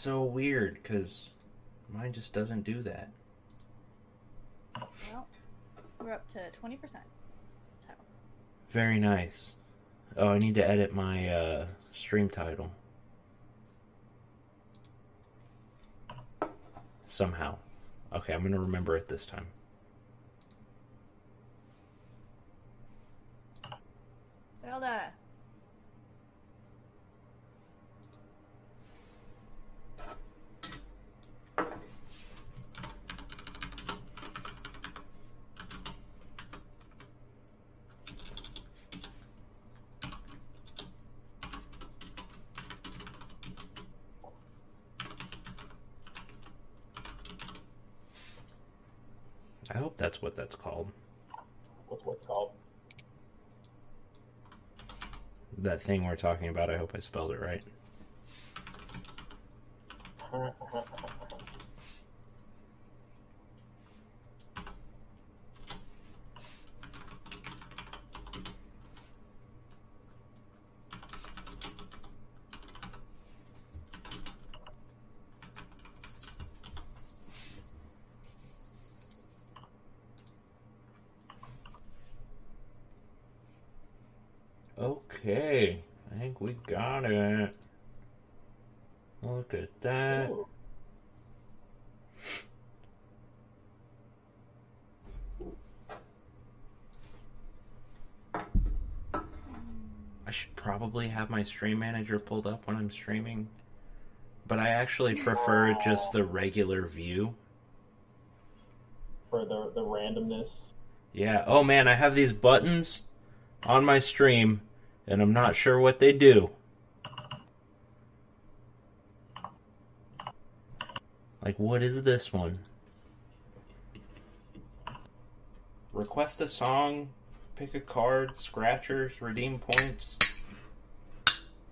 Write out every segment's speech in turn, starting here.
so weird, because mine just doesn't do that. Well, we're up to 20%. So. Very nice. Oh, I need to edit my stream title. Somehow. Okay, I'm going to remember it this time. Zelda! I hope that's what that's called. What's called? That thing we're talking about, I hope I spelled it right. Okay, I think we got it. Look at that. Ooh. I should probably have my stream manager pulled up when I'm streaming, but I actually prefer just the regular view. For the randomness. Yeah, oh man, I have these buttons on my stream, and I'm not sure what they do. Like, what is this one? Request a song, pick a card, scratchers, redeem points.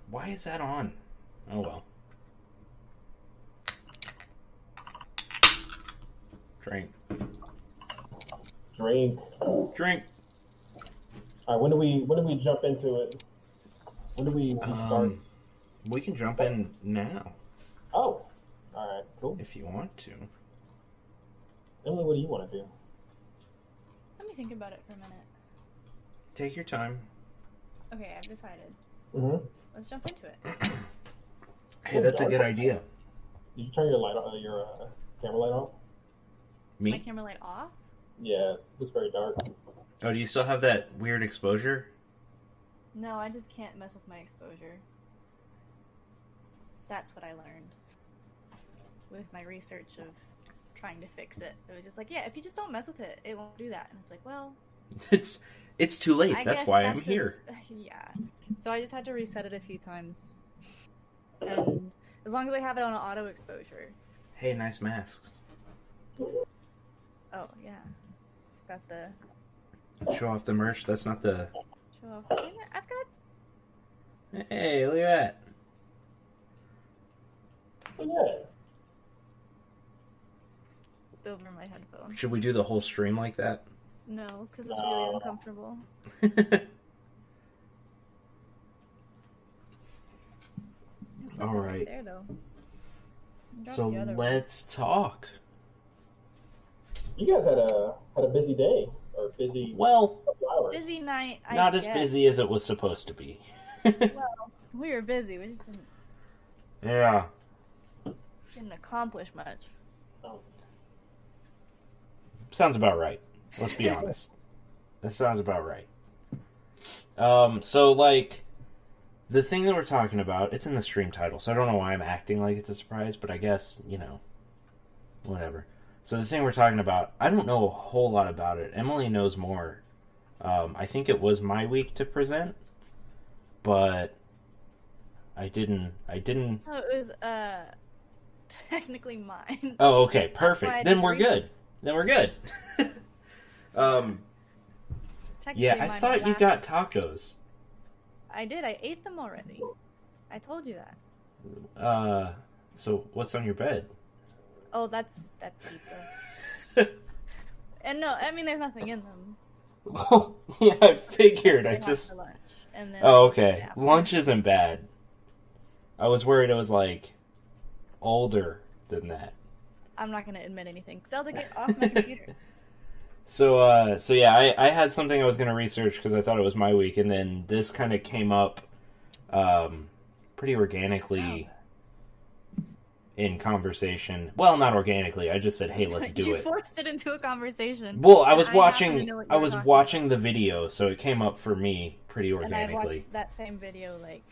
Why is that on? Oh well. Drink. Drink. Drink. All right, when do we jump into it? When do we start? We can jump in now. Oh, all right, cool. If you want to. Emily, what do you want to do? Let me think about it for a minute. Take your time. Okay, I've decided. Mm-hmm. Let's jump into it. Hey, that's a good idea. Did you turn your light on, your camera light on? Me? My camera light off? Yeah, it looks very dark. Oh, do you still have that weird exposure? No, I just can't mess with my exposure. That's what I learned with my research of trying to fix it. It was just like, yeah, if you just don't mess with it, it won't do that. And it's like, well... It's too late. I That's guess why I'm here. Yeah. So I just had to reset it a few times. And as long as I have it on an auto exposure. Hey, nice masks. Oh, yeah. Got the... Show off the merch. That's not the... Show off. I've got... Hey, look at that. Yeah. over my headphones. Should we do the whole stream like that? No, because it's really uncomfortable. All right. There, though. So let's talk. You guys had a busy day or busy hours. Busy night. Not as busy as it was supposed to be. Well, we were busy. We just didn't. Yeah. Didn't accomplish much. Sounds about right. Let's be honest. That sounds about right. So like, the thing that we're talking about, it's in the stream title, so I don't know why I'm acting like it's a surprise, but I guess, whatever. So the thing we're talking about, I don't know a whole lot about it. Emily knows more. I think it was my week to present, but I didn't. Oh, it was technically mine. Oh, okay, perfect. Then we're good. Yeah, I thought you got tacos. I did. I ate them already. I told you that. So what's on your bed? Oh, that's pizza. And no, I mean there's nothing in them. Well, yeah, I figured. I just. For lunch, and then oh, okay. Lunch isn't bad. I was worried it was like older than that. I'm not gonna admit anything. Zelda, get off my computer. So yeah, I had something I was going to research because I thought it was my week, and then this kind of came up pretty organically in conversation. Well, not organically. I just said, "Hey, let's do You it." forced it into a conversation. Well, I and was happen to watching. know what you I were was talking watching the video, so it came up for me pretty And I organically. watched that same video like.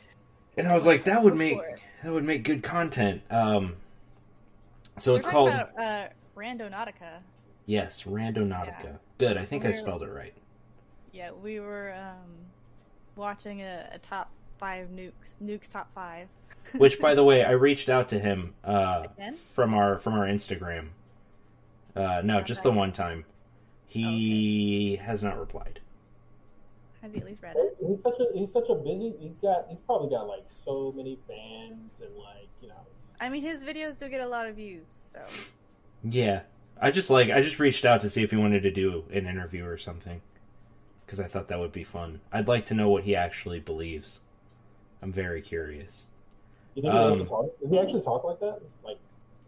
And I was like, "That would before. make good content." So We're it's talking called about Randonautica. yes, Randonautica. Yeah. Good. I think I We're- spelled it right. Yeah, we were watching a top 5 nukes top 5. Which, by the way, I reached out to him Again? from our Instagram. No, just the one time. He has not replied. Has he at least read it? He's such a busy. He's probably got like so many fans and like I mean, his videos do get a lot of views, so. Yeah, I just reached out to see if he wanted to do an interview or something, because I thought that would be fun. I'd like to know what he actually believes. I'm very curious. You think he actually talk? Does he actually talk like that, like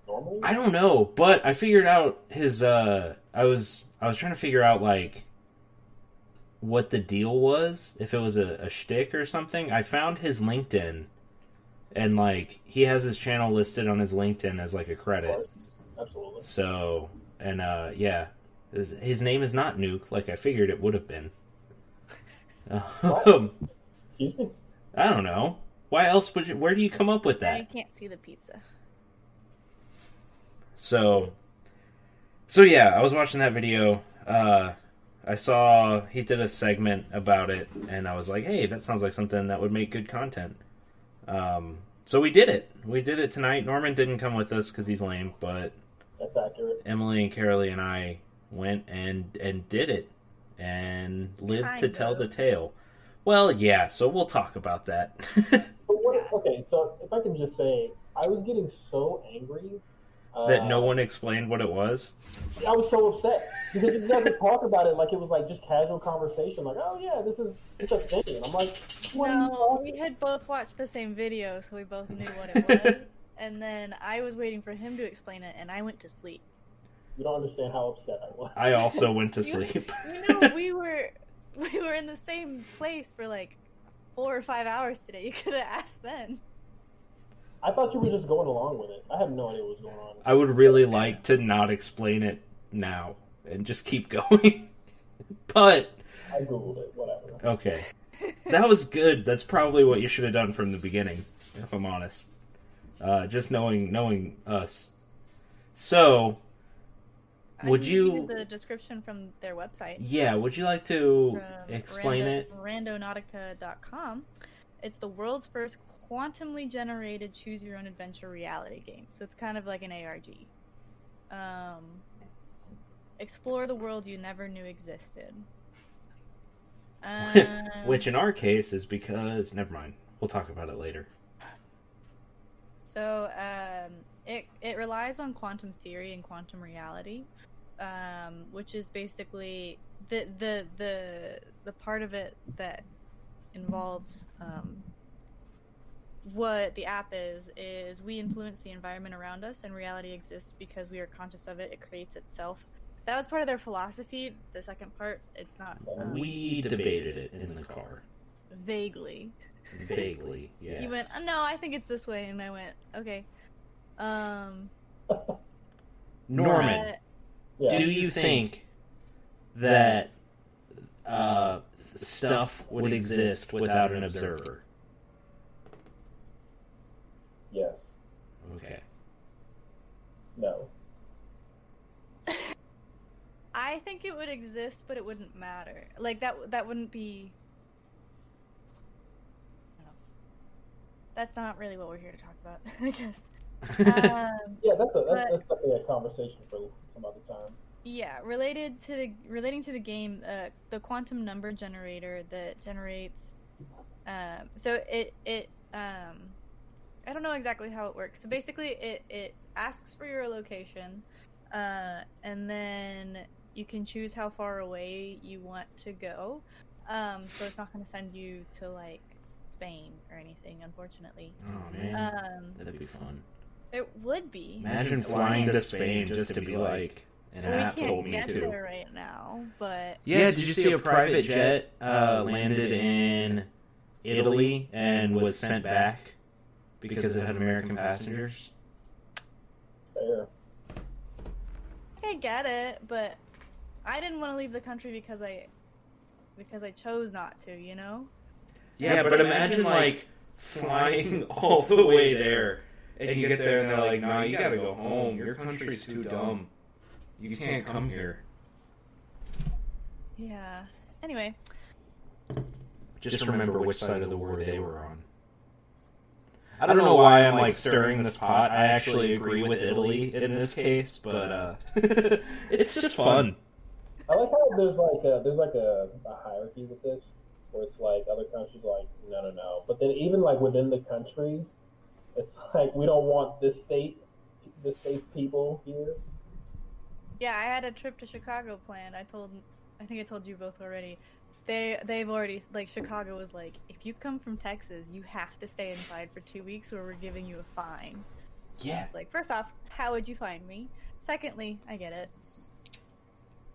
normally? I don't know, but I figured out his. I was trying to figure out like what the deal was, if it was a shtick or something. I found his LinkedIn, and like he has his channel listed on his LinkedIn as like a credit. Absolutely. So, and yeah, his name is not Nuke, like I figured it would have been. Excuse me? I don't know. Why else would you? Where do you come up with Now that? you can't see the pizza. So yeah, I was watching that video. I saw he did a segment about it, and I was like, hey, that sounds like something that would make good content. So we did it. We did it tonight. Norman didn't come with us because he's lame, but That's accurate. Emily and Carolee and I went and did it and lived to Kind tell of. the tale. Well, yeah, so we'll talk about that. Okay, so if I can just say, I was getting so angry That no one explained what it was. I was so upset because you guys would talk about it like it was like just casual conversation, like, oh yeah, it's a thing. And I'm like, what are you No, talking? we had both watched the same video, so we both knew what it was. And then I was waiting for him to explain it, and I went to sleep. You don't understand how upset I was. I also went to sleep. You know, we were in the same place for like 4 or 5 hours today. You could have asked then. I thought you were just going along with it. I had no idea what was going on. I would really like to not explain it now and just keep going. But I googled it. Whatever. okay, that was good. That's probably what you should have done from the beginning, if I'm honest. Just knowing us. So, would I can you? give the description from their website? Yeah, would you like to From explain it? Randonautica.com. It's the world's first quantumly generated choose your own adventure reality game. So it's kind of like an ARG. Explore the world you never knew existed. Which in our case is because never mind. We'll talk about it later. So it relies on quantum theory and quantum reality, which is basically the part of it that involves what the app is we influence the environment around us, and reality exists because we are conscious of it. It creates itself. That was part of their philosophy. The second part, it's not We debated it in the car. vaguely. Vaguely, yes. You went, oh, no, I think it's this way, and I went, okay. Norman, Yeah. do you think that stuff would exist without an observer? Yes. Okay. No. I think it would exist, but it wouldn't matter. Like that wouldn't be. I don't know. That's not really what we're here to talk about, I guess. Yeah, that's definitely a conversation for some other time. Yeah, relating to the game, the quantum number generator that generates. So it I don't know exactly how it works. So basically, it asks for your location, and then you can choose how far away you want to go. So it's not going to send you to like Spain or anything, unfortunately. Oh man, that'd be fun. It would be. Imagine flying to Spain just to be like, an app told me we can't get to. there right now, but... Yeah, did you see a private jet landed in Italy and was sent back because it had American passengers? Fair. I get it, but I didn't want to leave the country because I chose not to, you know? Yeah, but imagine, like, flying all the way there, and you get there and they're like, no, you gotta go home. Your country's too dumb. You can't come here. Yeah. Anyway. Just remember which side of the war they were on. I don't know why I'm, like, stirring this pot. I actually agree with Italy in this case, but it's just fun. I like how there's like a hierarchy with this, where it's like other countries are like no, but then even like within the country, it's like we don't want this state's people here. Yeah, I had a trip to Chicago planned. I think I told you both already. They've already, like, Chicago was like, if you come from Texas, you have to stay inside for 2 weeks or we're giving you a fine. Yeah. It's like, first off, how would you find me? Secondly, I get it.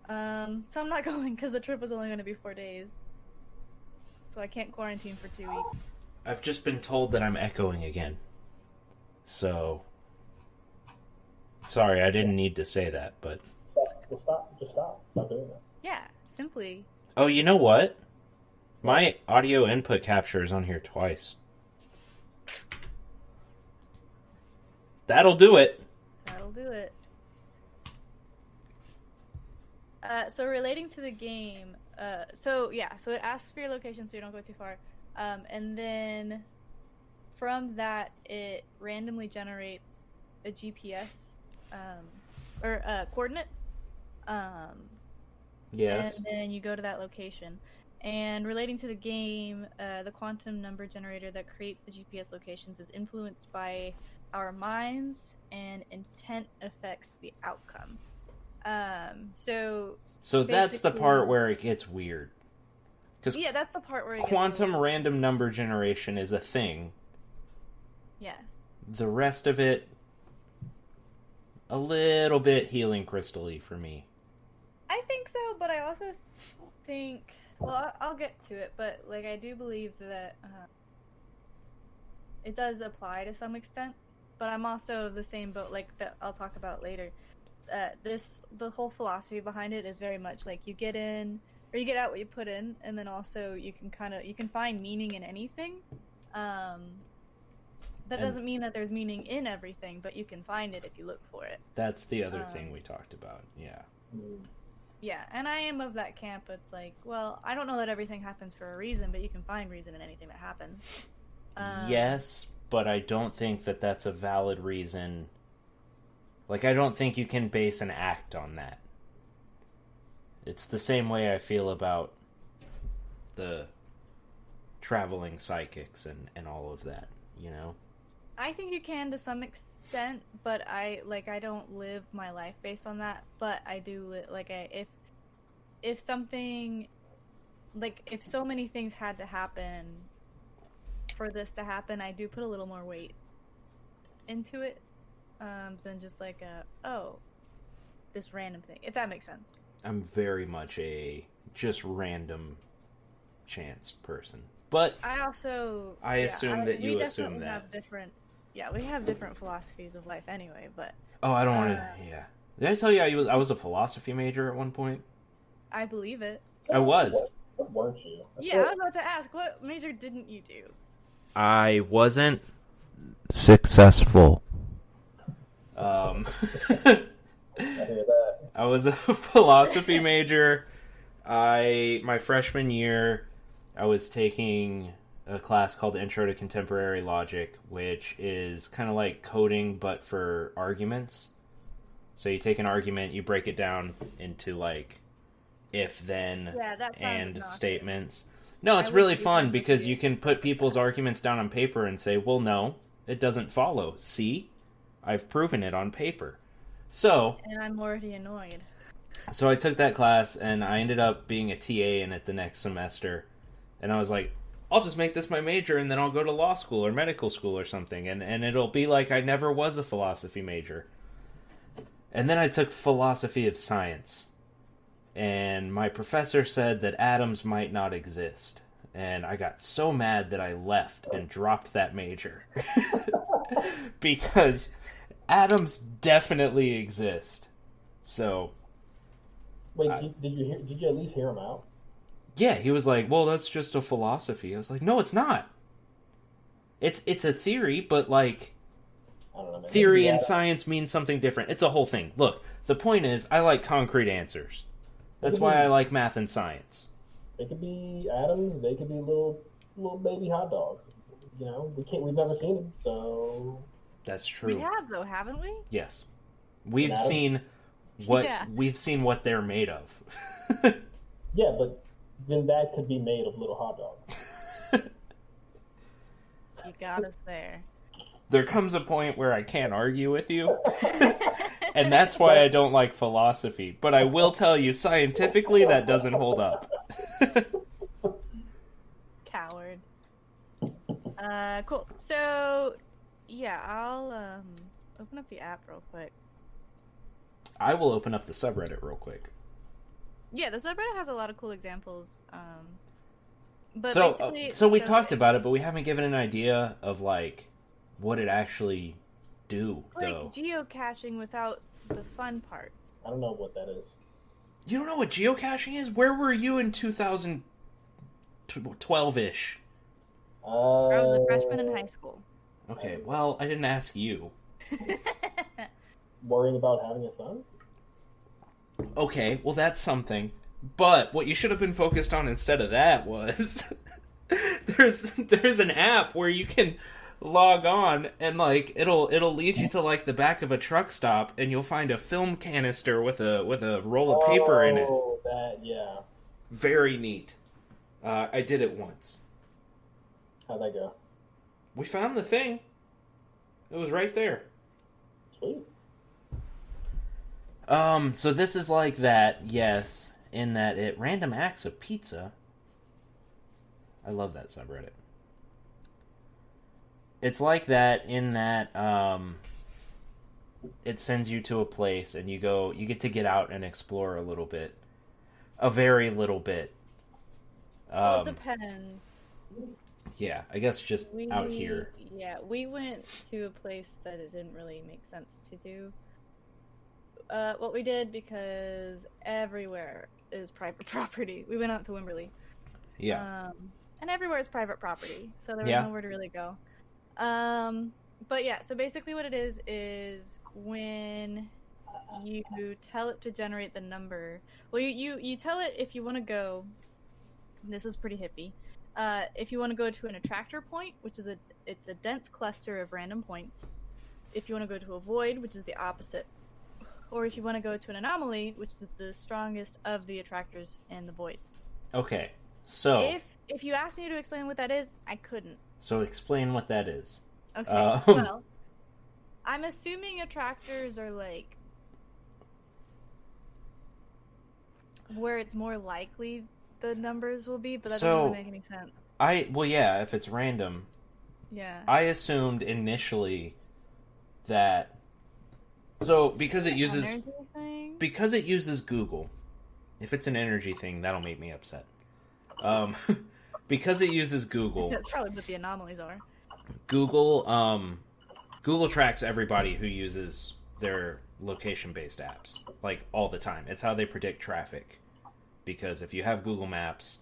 So I'm not going because the trip was only going to be 4 days. So I can't quarantine for 2 weeks. I've just been told that I'm echoing again. So, sorry, I didn't need to say that, but... Just stop doing that. Yeah, simply. Oh, you know what? My audio input capture is on here twice. That'll do it. That'll do it. So relating to the game, so it asks for your location so you don't go too far. And then from that, it randomly generates a GPS, or coordinates. Yes. And then you go to that location. And relating to the game, the quantum number generator that creates the GPS locations is influenced by our minds, and intent affects the outcome. So that's the part where it gets weird. Yeah, that's the part where it quantum gets random number generation is a thing. Yes. The rest of it, a little bit healing crystal-y for me. I think so, but I also think... Well, I'll get to it, but like I do believe that it does apply to some extent. But I'm also the same boat, like that I'll talk about later. The whole philosophy behind it is very much like you get in or you get out what you put in, and then also you can find meaning in anything. That doesn't mean that there's meaning in everything, but you can find it if you look for it. That's the other thing we talked about. Yeah. Yeah, and I am of that camp. It's like, well, I don't know that everything happens for a reason, but you can find reason in anything that happens. Yes, but I don't think that that's a valid reason. Like, I don't think you can base an act on that. It's the same way I feel about the traveling psychics and all of that, you know? I think you can to some extent, but I don't live my life based on that. But I do if something, like if so many things had to happen for this to happen, I do put a little more weight into it than just like this random thing. If that makes sense. I'm very much a just random chance person, but I assume that you assume that. We have different philosophies of life anyway, but... Oh, I don't want to... Yeah. Did I tell you I was a philosophy major at one point? I believe it. I was. What weren't you? Yeah, I was about to ask, what major didn't you do? I wasn't successful. I hear that. I was a philosophy major. My freshman year, I was taking a class called Intro to Contemporary Logic, which is kind of like coding but for arguments. So you take an argument, you break it down into like if then and statements. No, it's really fun because you can put people's arguments down on paper and say, well, no, it doesn't follow. See? I've proven it on paper. And I'm already annoyed. So I took that class and I ended up being a TA in it the next semester. And I was like, I'll just make this my major and then I'll go to law school or medical school or something, and it'll be like I never was a philosophy major. And then I took philosophy of science, and my professor said that atoms might not exist. And I got so mad that I left and dropped that major. Because atoms definitely exist. So... Wait, did you at least hear him out? Yeah, he was like, well, that's just a philosophy. I was like, no, it's not. It's a theory, but like... I don't know, man. Theory and science mean something different. It's a whole thing. Look, the point is, I like concrete answers. That's why I like math and science. They could be atoms. They could be little baby hot dogs. You know, we've never seen them, so That's true. We have though, haven't we? Yes, we've An atom? seen what they're made of. Yeah, but then that could be made of little hot dogs. You got us there. There comes a point where I can't argue with you, and that's why I don't like philosophy. But I will tell you, scientifically, that doesn't hold up. Coward. Cool. So, yeah, I'll open up the app real quick. I will open up the subreddit real quick. Yeah, the subreddit has a lot of cool examples. But So, basically, so we talked about it, but we haven't given an idea of like what it actually do, like though. geocaching without the fun parts. I don't know what that is. You don't know what geocaching is? Where were you in 2012-ish? I was a freshman in high school. Okay, well, I didn't ask you. Worrying about having a son? Okay, well, that's something. But what you should have been focused on instead of that was there's an app where you can log on and like it'll lead you to like the back of a truck stop and you'll find a film canister with a roll of paper in it. Oh, that, yeah. Very neat. I did it once. How'd that go? We found the thing. It was right there. Sweet. So this is like that, yes, in that it random acts of pizza. I love that subreddit. It's like that in that it sends you to a place and you get to get out and explore a little bit. A very little bit. Well, it depends. Yeah, I guess just out here. Yeah, we went to a place that it didn't really make sense to do. What we did, because everywhere is private property. We went out to Wimberley. Yeah. And everywhere is private property, so there was nowhere to really go. But yeah, so basically what it is when you tell it to generate the number. Well, you tell it if you want to go. This is pretty hippie. If you want to go to an attractor point, which is it's a dense cluster of random points. If you want to go to a void, which is the opposite. Or if you want to go to an anomaly, which is the strongest of the attractors and the voids. Okay, so... If you asked me to explain what that is, I couldn't. So explain what that is. Okay, well, I'm assuming attractors are like... where it's more likely the numbers will be, but that doesn't really make any sense. Well, yeah, if it's random. Yeah. I assumed initially that... So, because it uses Google, if it's an energy thing, that'll make me upset. Because it uses Google, that's probably what the anomalies are. Google tracks everybody who uses their location-based apps, like all the time. It's how they predict traffic. Because if you have Google Maps,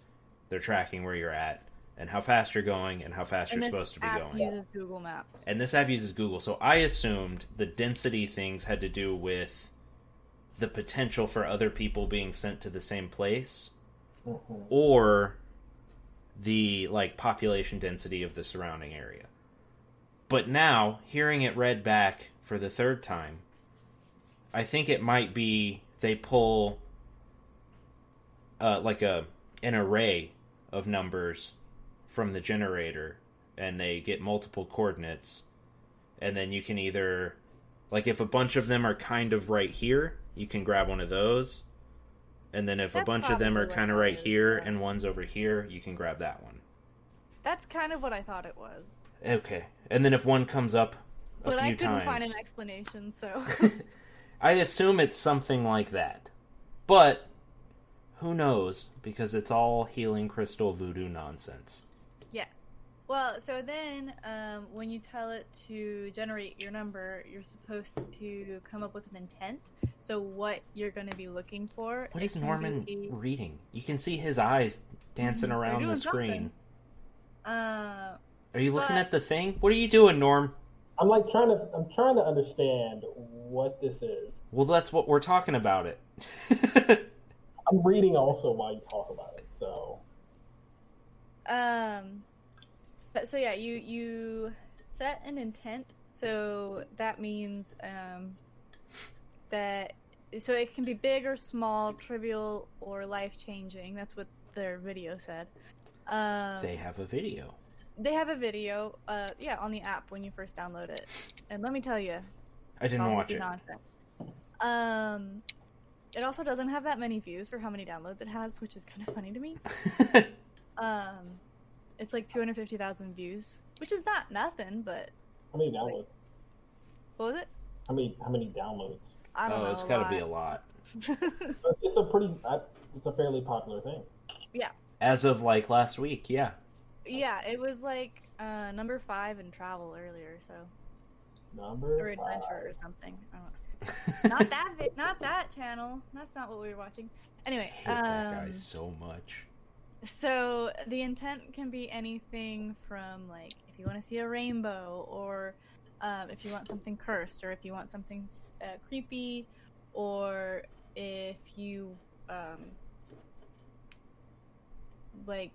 they're tracking where you're at, and how fast you're going, and how fast you're supposed to be going. And this app uses Google Maps. And this app uses Google, so I assumed the density things had to do with the potential for other people being sent to the same place, or the like population density of the surrounding area. But now, hearing it read back for the third time, I think it might be they pull like an array of numbers from the generator, and they get multiple coordinates, and then you can either, like if a bunch of them are kind of right here, you can grab one of those, and then if a bunch of them are kind of right here and one's over here, you can grab that one. That's kind of what I thought it was. Okay. And then if one comes up a But few I couldn't times... find an explanation, so... I assume it's something like that. But, who knows? Because it's all healing crystal voodoo nonsense. Yes. Well, so then, when you tell it to generate your number, you're supposed to come up with an intent. So what you're going to be looking for. What is Norman reading? You can see his eyes dancing around the screen. Are you looking at the thing? What are you doing, Norm? I'm trying to understand what this is. Well, that's what we're talking about it. I'm reading also while you talk about it, so. So yeah, you set an intent. So that means that so it can be big or small, trivial or life changing. That's what their video said. They have a video. They have a video, yeah, on the app when you first download it. And let me tell you, I didn't watch it. Nonsense. It also doesn't have that many views for how many downloads it has, which is kind of funny to me. It's like 250,000 views, which is not nothing, but how many downloads? Like, what was it? How many downloads? I don't know. It's got to be a lot. It's a fairly popular thing. Yeah. As of like last week, yeah. Yeah, it was like number 5 in travel earlier, so. Or adventure or something. I don't know. Not that channel. That's not what we were watching. Anyway, I hate that guy so much. So the intent can be anything from like if you want to see a rainbow, or if you want something cursed, or if you want something creepy, or if you like.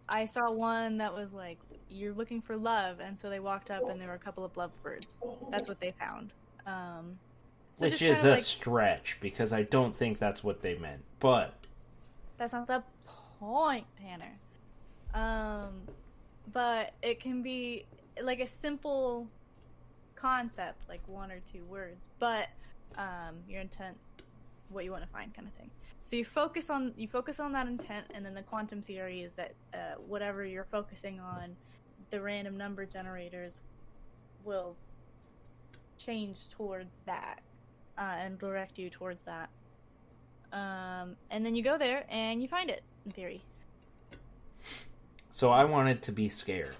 I saw one that was like, you're looking for love, and so they walked up and there were a couple of lovebirds. That's what they found. Which is a stretch, because I don't think that's what they meant, but... That's not the point, Tanner. But it can be like a simple concept, like 1 or 2 words, but your intent, what you want to find kind of thing. So you focus on that intent, and then the quantum theory is that whatever you're focusing on, the random number generators will change towards that and direct you towards that. And then you go there and you find it, in theory. So I wanted to be scared.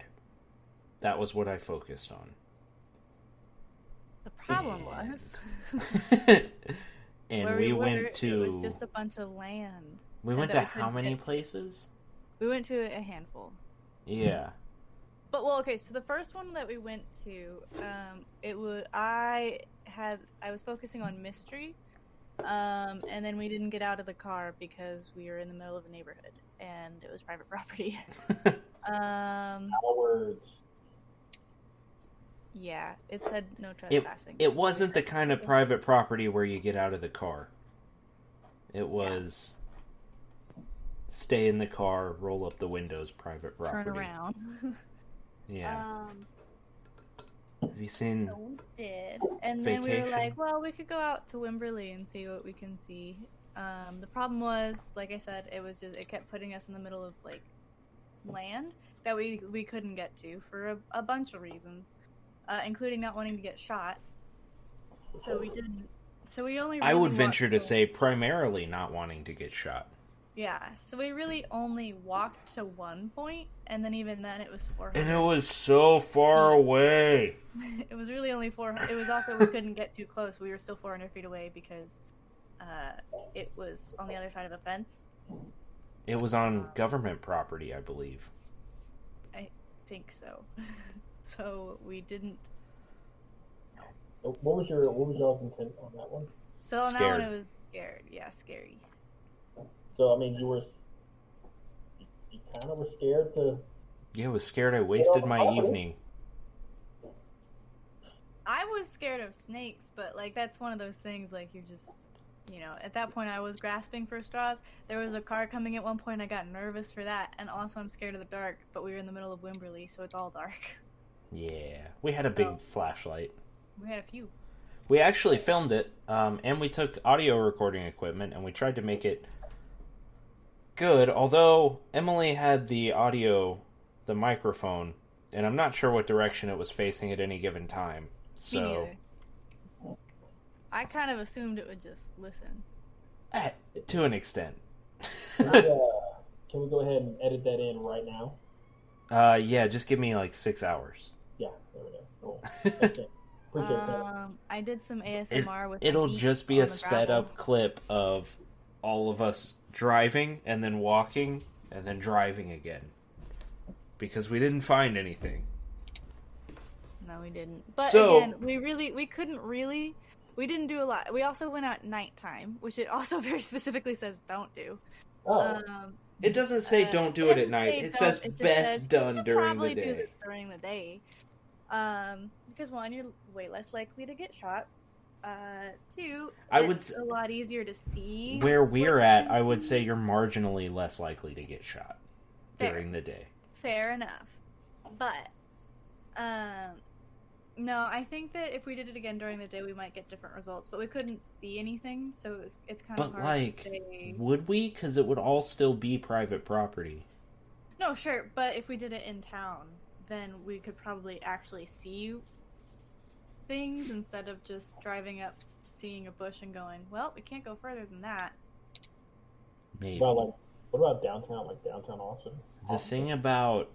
That was what I focused on. The problem was... And we went to... It was just a bunch of land. We went to how many places? We went to a handful. Yeah. But, well, okay, so the first one that we went to, I was focusing on mystery, and then we didn't get out of the car because we were in the middle of a neighborhood, and it was private property. Words. Yeah, it said no trespassing. It wasn't the kind of private property where you get out of the car. It was stay in the car, roll up the windows, private property. Turn around. Yeah. Have you seen So we did. And Vacation? then we were like, well, we could go out to Wimberley and see what we can see. The problem was, like I said, it kept putting us in the middle of, like, land that we couldn't get to for a bunch of reasons. Including not wanting to get shot. So we didn't. So we only. Really I would venture to say primarily not wanting to get shot. Yeah. So we really only walked to one point, and then even then it was 400. And it was so far away. It was really only 400. It was also we couldn't get too close. We were still 400 feet away because it was on the other side of a fence. It was on government property, I believe. I think so. So we didn't. What was y'all's intent on that one? So on that one, it was scared. Yeah, scary. So I mean, you kind of were scared to. Yeah, I was scared. I wasted my evening. I was scared of snakes, but like that's one of those things. Like you just, at that point I was grasping for straws. There was a car coming at one point. I got nervous for that, and also I'm scared of the dark. But we were in the middle of Wimberley, so it's all dark. Yeah, we had a big flashlight. We had a few. We actually filmed it, and we took audio recording equipment, and we tried to make it good, although Emily had the audio the microphone, and I'm not sure what direction it was facing at any given time. Me So, neither. I kind of assumed it would just listen. to an extent. Can we go ahead and edit that in right now? Yeah, just give me like 6 hours. Yeah, there we go. Cool. Okay. Appreciate that. I did some ASMR with. It'll my feet just be on a the sped gravel. up clip of all of us driving and then walking and then driving again. Because we didn't find anything. No, we didn't. But So- again, we didn't do a lot. We also went out nighttime, which it also very specifically says don't do. Oh, It doesn't say don't do it at doesn't night. say It don't, says it just best says, done "You should during the probably do day. this during the day. Because one, you're way less likely to get shot. Two, it's a lot easier to see. Where we're at, I would say you're marginally less likely to get shot during the day. Fair enough. But, no, I think that if we did it again during the day, we might get different results. But we couldn't see anything, so it's kind of But, hard like, to say. would we? Because it would all still be private property. No, sure, but if we did it in town, then we could probably actually see things instead of just driving up, seeing a bush, and going, well, we can't go further than that. Maybe. what about downtown? Like downtown Austin? The thing about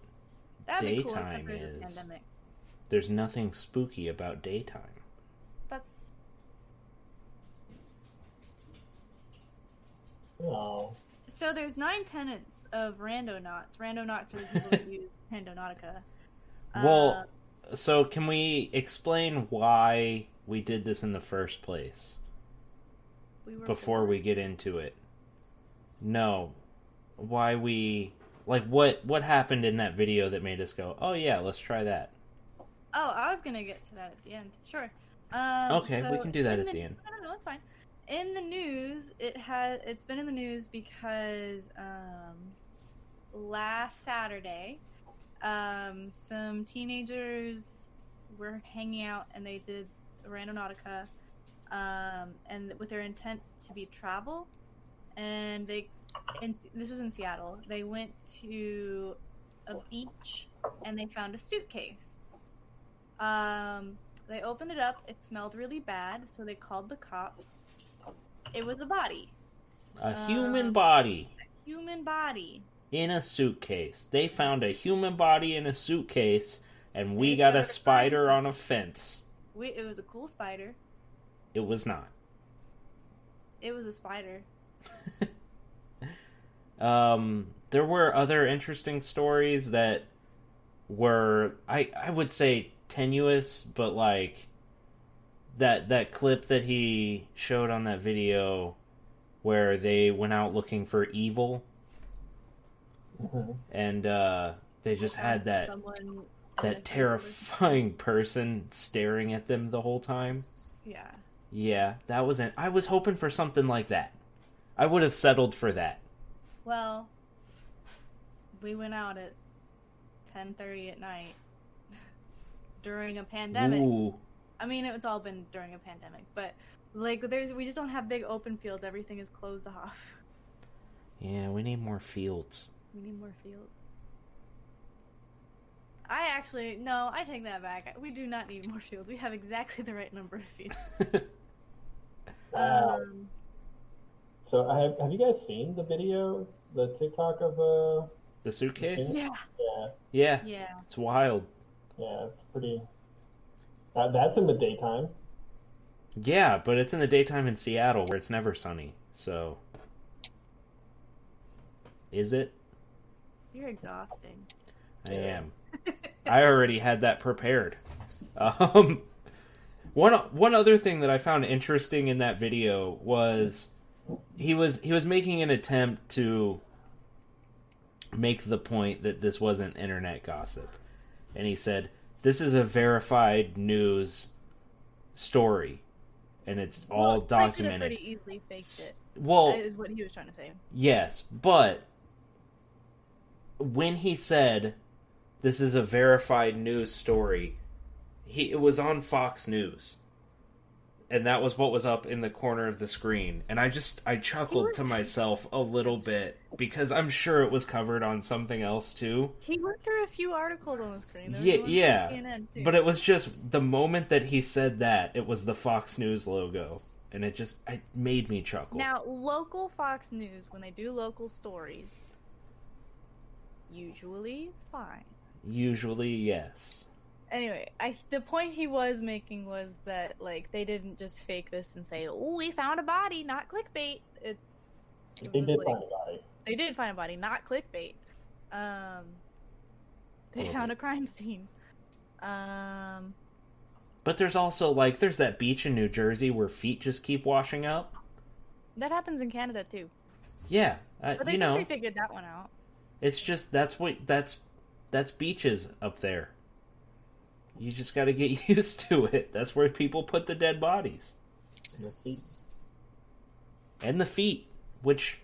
That'd be cool, except daytime there's a is pandemic. there's nothing spooky about daytime. That's No. so. There's 9 tenets of Randonauts. Randonauts are the people that use Randonautica. Well, so can we explain why we did this in the first place before we get into it? No. Why we... Like, what happened in that video that made us go, oh yeah, let's try that? Oh, I was gonna get to that at the end. Sure. Okay, we so can do that in at the end. No, it's fine. In the news, it's been in the news because last Saturday, some teenagers were hanging out and they did Randonautica, and with their intent to be travel, and this was in Seattle. They went to a beach and they found a suitcase. They opened it up. It smelled really bad, so they called the cops. It was a body. A human body. A human body. In a suitcase. They found a human body in a suitcase, and we They got a discovered a spider crime on a fence. It was a cool spider. It was not. It was a spider. There were other interesting stories that were, I would say, tenuous, but like that clip that he showed on that video where they went out looking for evil, and they just had that terrifying person staring at them the whole time. Yeah, that wasn't. I was hoping for something like that. I would have settled for that. Well, we went out at 10:30 at night during a pandemic. Ooh. I mean, it's all been during a pandemic, but like we just don't have big open fields. Everything is closed off. Yeah, we need more fields. We need more fields. I take that back. We do not need more fields. We have exactly the right number of fields. So have you guys seen the video, the TikTok of The suitcase? Yeah. Yeah. Yeah. It's wild. Yeah, it's pretty. That's in the daytime. Yeah, but it's in the daytime in Seattle where it's never sunny. So, is it? You're exhausting. I am. I already had that prepared. One other thing that I found interesting in that video was he was making an attempt to make the point that this wasn't internet gossip. And he said, this is a verified news story. And it's all documented. Pretty easily faked it. Well, that is what he was trying to say. Yes, but when he said this is a verified news story, it was on Fox News. and that was what was up in the corner of the screen. And I chuckled to myself a little bit because I'm sure it was covered on something else too. He went through a few articles on the screen. Yeah. But it was just the moment that he said that, it was the Fox News logo. And it made me chuckle. Now, local Fox News, when they do local stories, usually it's fine. Usually, yes. Anyway, the point he was making was that, like, they didn't just fake this and say, "Oh, we found a body," not clickbait. They did find a body. They did find a body, not clickbait. They found a crime scene. But there's also, like, there's that beach in New Jersey where feet just keep washing up. That happens in Canada, too. Yeah, but they figured that one out. It's just, that's beaches up there. You just got to get used to it. That's where people put the dead bodies. And the feet, which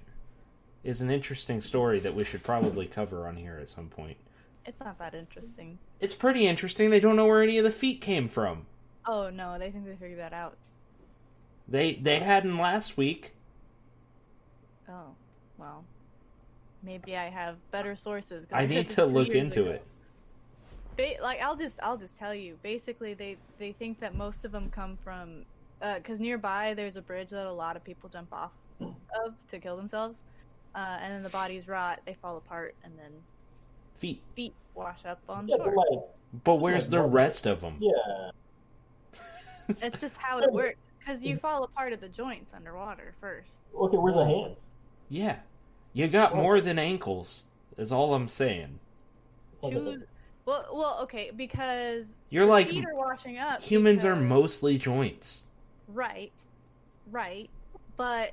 is an interesting story that we should probably cover on here at some point. It's not that interesting. It's pretty interesting. They don't know where any of the feet came from. Oh, no, they think they figured that out. They hadn't last week. Oh, well. Maybe I have better sources. I need to look into it. I'll just tell you. Basically, they think that most of them come from, because nearby there's a bridge that a lot of people jump off of to kill themselves, and then the bodies rot, they fall apart, and then feet wash up on shore. But where's the rest of them? Yeah, it's just how it works. Because you fall apart at the joints underwater first. Okay, where's the hands? Yeah, you got more than ankles. Is all I'm saying. Well, okay, because you're like feet are washing up. Humans are mostly joints. Right, but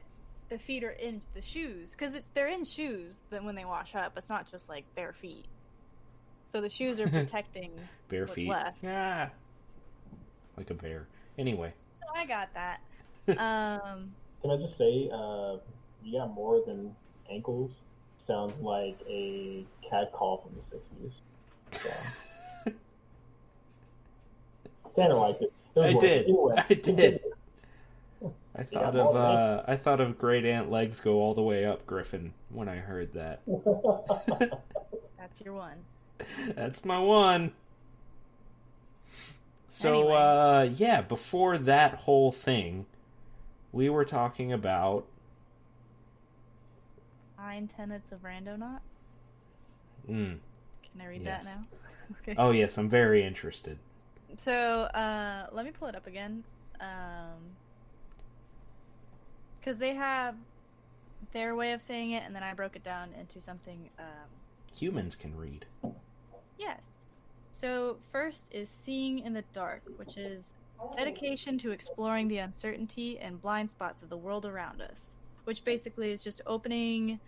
the feet are in the shoes because they're in shoes. Then when they wash up, it's not just like bare feet. So the shoes are protecting bare what's feet. Left. Yeah, like a bear. Anyway, I got that. Can I just say, you got more than ankles? Sounds like a cat call from the '60s. So. Tanner liked it. I did. Anyway. I did. I thought of Great Aunt Legs Go All the Way Up, Griffin, when I heard that. That's your one. That's my one. So, anyway. Yeah, before that whole thing, we were talking about 9 tenets of Randonauts. Can I read that now? Okay. Oh, yes, I'm very interested. So, let me pull it up again. Because they have their way of saying it, and then I broke it down into something... humans can read. Yes. So, first is seeing in the dark, which is dedication to exploring the uncertainty and blind spots of the world around us. Which basically is just opening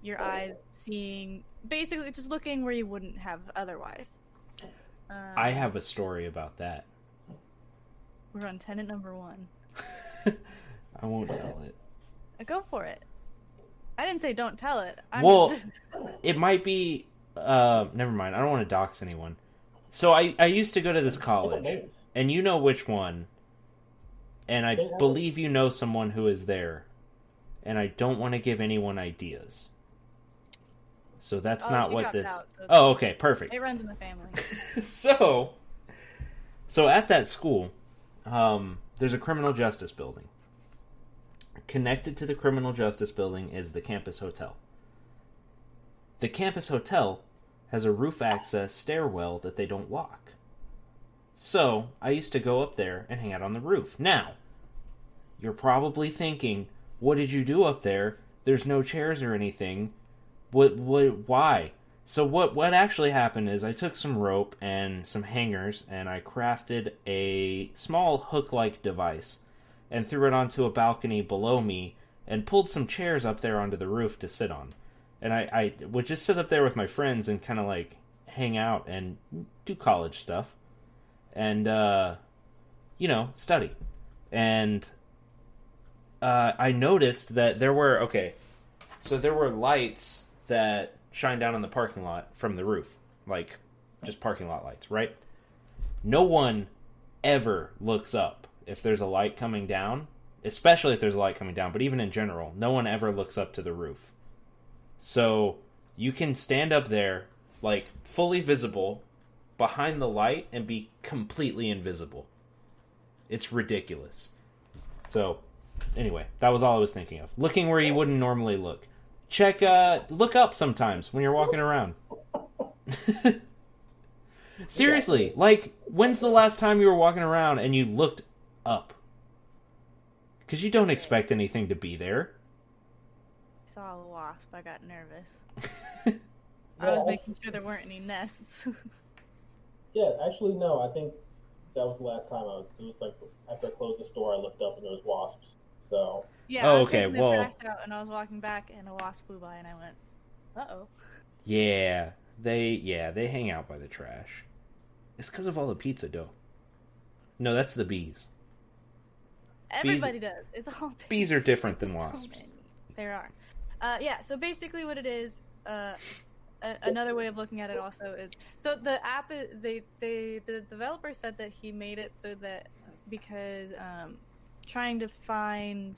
your eyes, seeing... Basically, just looking where you wouldn't have otherwise. I have a story about that. We're on tenet number 1. I won't tell it. Go for it. I didn't say don't tell it. It might be... never mind. I don't want to dox anyone. So I used to go to this college, and you know which one, and I believe you know someone who is there, and I don't want to give anyone ideas. So that's not what this... okay, perfect. It runs in the family. So at that school, there's a criminal justice building. Connected to the criminal justice building is the campus hotel. The campus hotel has a roof access stairwell that they don't lock. So I used to go up there and hang out on the roof. Now, you're probably thinking, what did you do up there? There's no chairs or anything. Why? So what actually happened is I took some rope and some hangers and I crafted a small hook-like device and threw it onto a balcony below me and pulled some chairs up there onto the roof to sit on. And I would just sit up there with my friends and kind of like hang out and do college stuff and, study. And I noticed that there were lights that shine down on the parking lot from the roof. Like, just parking lot lights, right? No one ever looks up if there's a light coming down, especially if there's a light coming down, but even in general, no one ever looks up to the roof. So you can stand up there, like, fully visible behind the light and be completely invisible. It's ridiculous. So, anyway, that was all I was thinking of. Looking where you wouldn't normally look. Look up sometimes when you're walking around. Seriously, like, when's the last time you were walking around and you looked up? Because you don't expect anything to be there. I saw a wasp. I got nervous. I was making sure there weren't any nests. Yeah, actually, no. I think that was the last time it was like after I closed the store, I looked up and there was wasps. So. Yeah, I was taking the trash out and I was walking back and a wasp flew by and I went, "Uh-oh." Yeah, they hang out by the trash. It's because of all the pizza dough. No, that's the bees. Everybody does. It's all bees are different than wasps. So there are. Yeah. So basically, what it is, another way of looking at it also is, so the app, the developer said that he made it so that because trying to find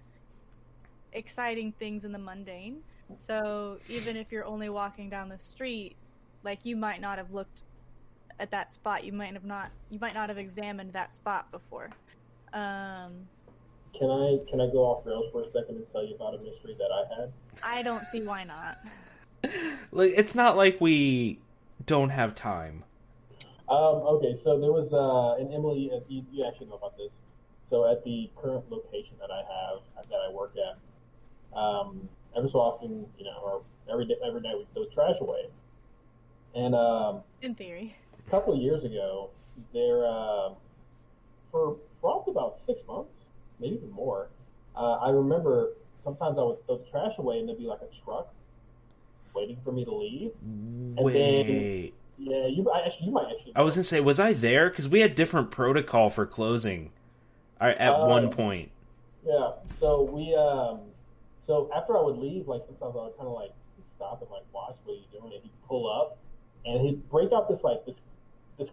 exciting things in the mundane. So even if you're only walking down the street, like, you might not have looked at that spot. You might not have examined that spot before. Can I go off rails for a second and tell you about a mystery that I had? I don't see why not. Like, it's not like we don't have time. Okay, so there was and Emily, you actually know about this. So at the current location that I have, that I work at, every so often, or every night we throw trash away. And in theory, a couple of years ago, there for probably about 6 months, maybe even more. I remember sometimes I would throw the trash away and there'd be like a truck waiting for me to leave. Wait. Yeah, you might actually. I was gonna say, was I there? Because we had different protocol for closing at one point. Yeah, so so after I would leave, like, sometimes I would kind of like stop and like watch what he's doing, and he'd pull up and he'd break out this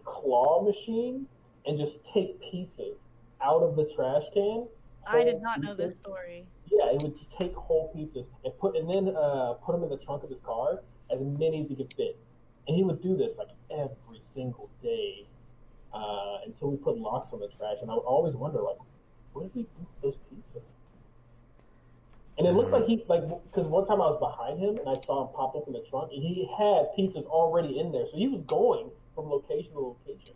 claw machine and just take pizzas out of the trash can. I did not know this story. Yeah, it would just take whole pizzas and put them in the trunk of his car, as many as he could fit. And he would do this like every single day until we put locks on the trash. And I would always wonder, like, where did he do those pizzas? And it looks like because one time I was behind him and I saw him pop open the trunk, and he had pizzas already in there. So he was going from location to location.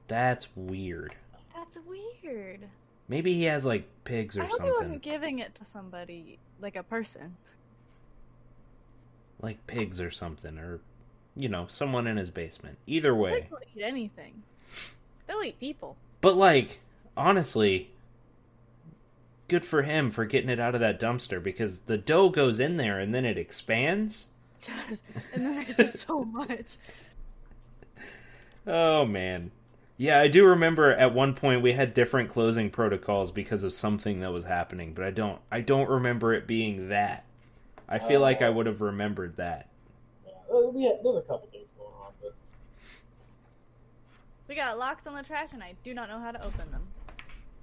That's weird. That's weird. Maybe he has, like, pigs or something. I hope he wasn't giving it to somebody, like a person. Like pigs or something, or, someone in his basement. Either way. They'll eat anything. They'll eat people. But, like, honestly, good for him for getting it out of that dumpster, because the dough goes in there and then it expands. It does. And then there's just so much. Oh, man. Yeah, I do remember at one point we had different closing protocols because of something that was happening, but I don't remember it being that. I feel like I would have remembered that. Yeah, there's a couple things going on, but we got locks on the trash, and I do not know how to open them.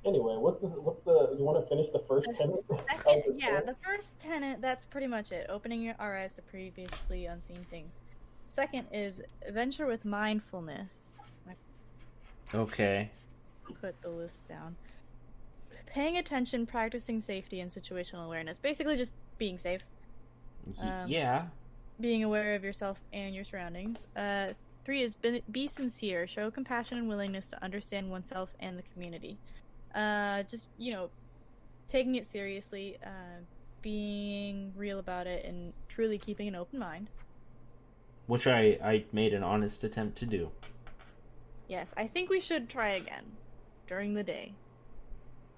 Anyway, you want to finish the first tenant? The first tenant, that's pretty much it. Opening your eyes to previously unseen things. Second is venture with mindfulness. Okay. Put the list down. Paying attention, practicing safety, and situational awareness. Basically just being safe. Yeah. Being aware of yourself and your surroundings. 3 is be sincere. Show compassion and willingness to understand oneself and the community. Just, taking it seriously, being real about it, and truly keeping an open mind. Which I made an honest attempt to do. Yes, I think we should try again during the day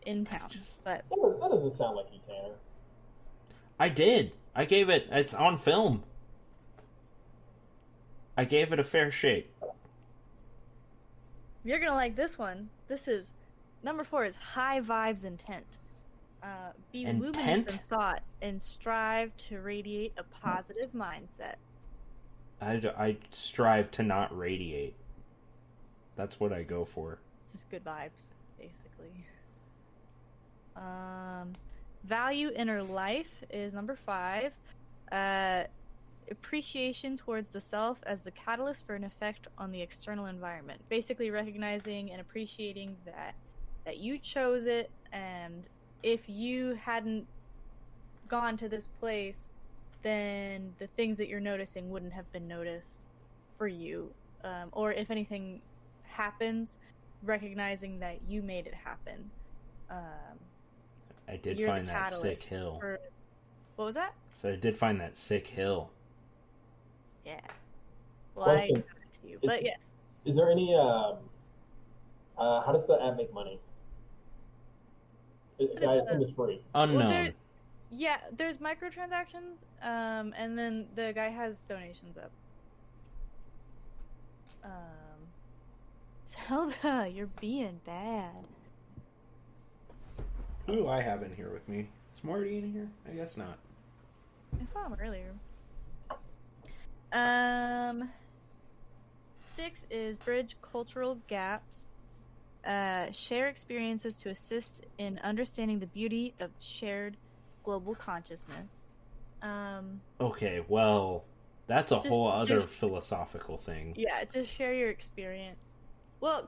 in town. But that doesn't sound like you, Tanner. I did. It's on film. I gave it a fair shake. You're gonna like this one. This is number 4 is high vibes intent. Be luminous in thought and strive to radiate a positive mindset. I strive to not radiate. That's what I go for. Just good vibes. basically. Value inner life is number 5. Appreciation towards the self as the catalyst for an effect on the external environment. Basically recognizing and appreciating that you chose it, and if you hadn't gone to this place, then the things that you're noticing wouldn't have been noticed for you. Or if anything happens, recognizing that you made it happen. I did find that sick hill. What was that? So I did find that sick hill. Yeah. Well, Question. I got it to you, but yes. Is there any how does the app make money? I assume it's free. Unknown. Well, there's microtransactions, and then the guy has donations up. Zelda, you're being bad. Who do I have in here with me? Is Marty in here? I guess not. I saw him earlier. 6 is bridge cultural gaps. Share experiences to assist in understanding the beauty of shared global consciousness. Okay, well, that's a whole other philosophical thing. Yeah, just share your experience. Well,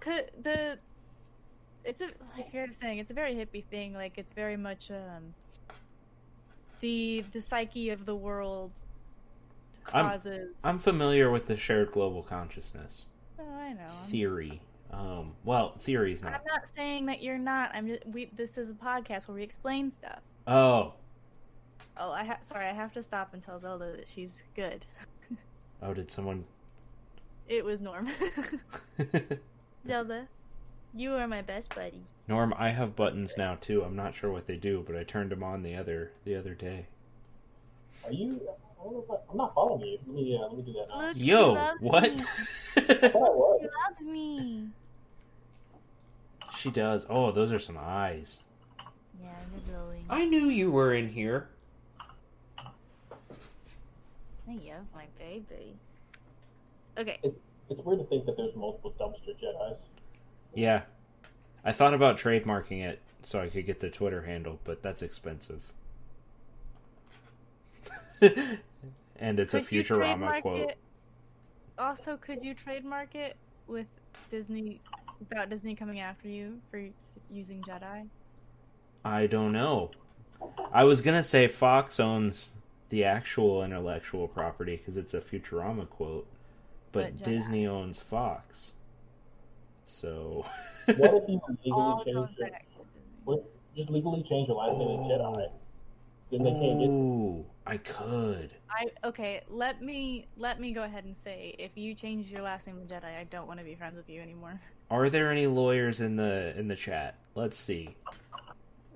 it's like you're saying, it's a very hippie thing. Like, it's very much the psyche of the world causes. I'm familiar with the shared global consciousness. Oh, I know. Theory. Well, theory's not. I'm not saying that you're not. This is a podcast where we explain stuff. Oh. Oh, sorry. I have to stop and tell Zelda that she's good. Oh, did someone? It was Norm. Zelda, you are my best buddy. Norm, I have buttons now too. I'm not sure what they do, but I turned them on the other day. Are you? I don't know if I'm not following you. Let me do that now. Look, Yo, what? I thought I was. She loves me. She does. Oh, those are some eyes. Yeah, they're glowing. I knew you were in here. Yeah, my baby. Okay. It's weird to think that there's multiple dumpster Jedis. Yeah. I thought about trademarking it so I could get the Twitter handle, but that's expensive. And it's a Futurama quote. Also, could you trademark it with Disney, without Disney coming after you for using Jedi? I don't know. I was going to say Fox owns the actual intellectual property because it's a Futurama quote, but Disney owns Fox. So... What if you legally change your last name to Jedi? Then they can't get you. Ooh, I could. Okay, let me go ahead and say, if you change your last name to Jedi, I don't want to be friends with you anymore. Are there any lawyers in the chat? Let's see.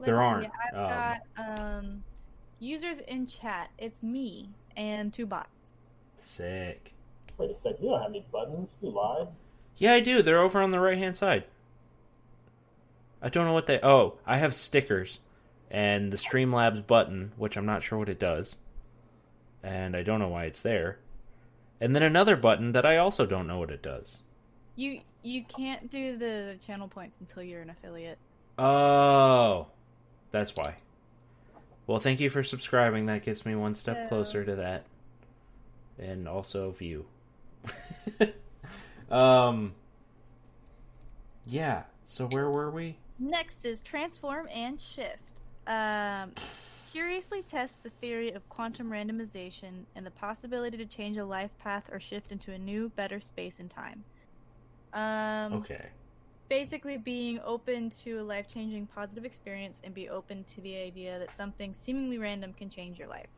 There aren't. I've got users in chat. It's me and 2 bots. Sick. Wait a second, you don't have any buttons? You lied? Yeah, I do. They're over on the right-hand side. I don't know what they... Oh, I have stickers. And the Streamlabs button, which I'm not sure what it does. And I don't know why it's there. And then another button that I also don't know what it does. You can't do the channel points until you're an affiliate. Oh, that's why. Well, thank you for subscribing. That gets me one step closer to that. And also view. Yeah, so where were we? Next is transform and shift. Curiously test the theory of quantum randomization and the possibility to change a life path or shift into a new, better space and time. Okay. Basically being open to a life-changing positive experience and be open to the idea that something seemingly random can change your life.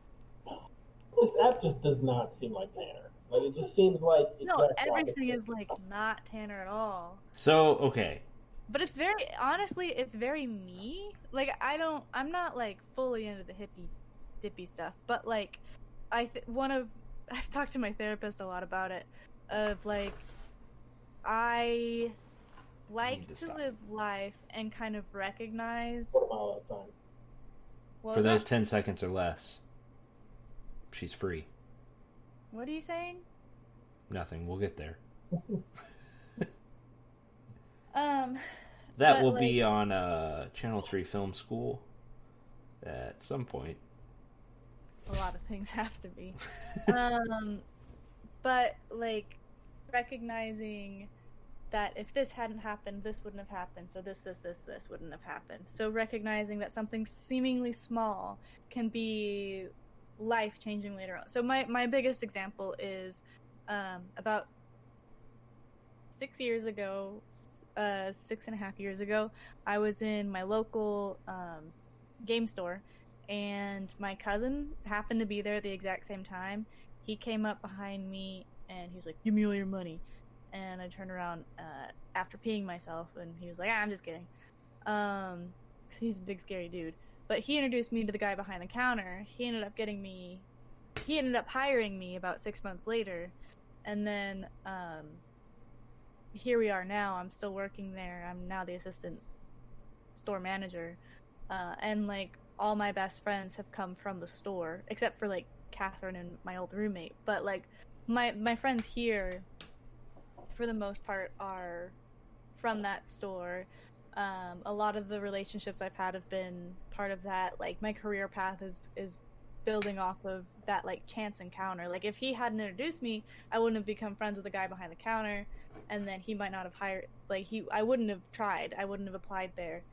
This app just does not seem like Tanner. Like, it just seems like... Everything is, like, not Tanner at all. So, okay. But it's very, honestly, it's very me. Like, I'm not, like, fully into the hippy-dippy stuff. But, like, I've talked to my therapist a lot about it. Of, like, I like to live life and kind of recognize... For those 10 seconds or less, she's free. What are you saying? Nothing. We'll get there. That But, will like, be on Channel 3 Film School at some point. a lot of things have to be. But, like, recognizing that if this hadn't happened, this wouldn't have happened, so this wouldn't have happened. So recognizing that something seemingly small can be life-changing later on. So my biggest example is about 6 years ago, 6.5 years ago, I was in my local game store, and my cousin happened to be there at the exact same time. He came up behind me, and he was like, "Give me all your money." And I turned around after peeing myself, and he was like, "I'm just kidding." 'Cause he's a big, scary dude. But he introduced me to the guy behind the counter. He ended up hiring me about 6 months later. And then here we are now. I'm still working there. I'm now the assistant store manager. And, like, all my best friends have come from the store, except for, like, Catherine and my old roommate. But, like, my friends here, for the most part, are from that store. A lot of the relationships I've had have been part of that. Like, my career path is building off of that, like, chance encounter. Like, if he hadn't introduced me, I wouldn't have become friends with the guy behind the counter, and then he might not have hired, like, I wouldn't have tried, I wouldn't have applied there,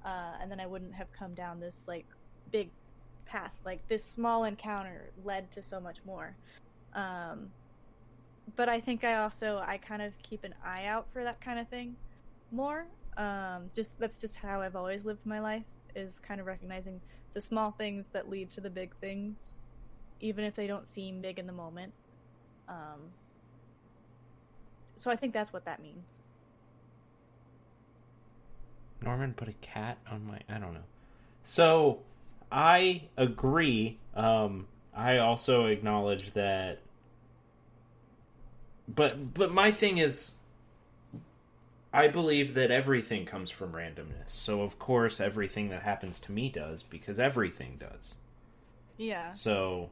and then I wouldn't have come down this, like, big path. Like, this small encounter led to so much more. But I think I kind of keep an eye out for that kind of thing more. That's just how I've always lived my life, is kind of recognizing the small things that lead to the big things, even if they don't seem big in the moment. So I think that's what that means. Norman put a cat on my... I don't know. So, I agree. I also acknowledge that... But my thing is, I believe that everything comes from randomness. So, of course, everything that happens to me does, because everything does. Yeah. So,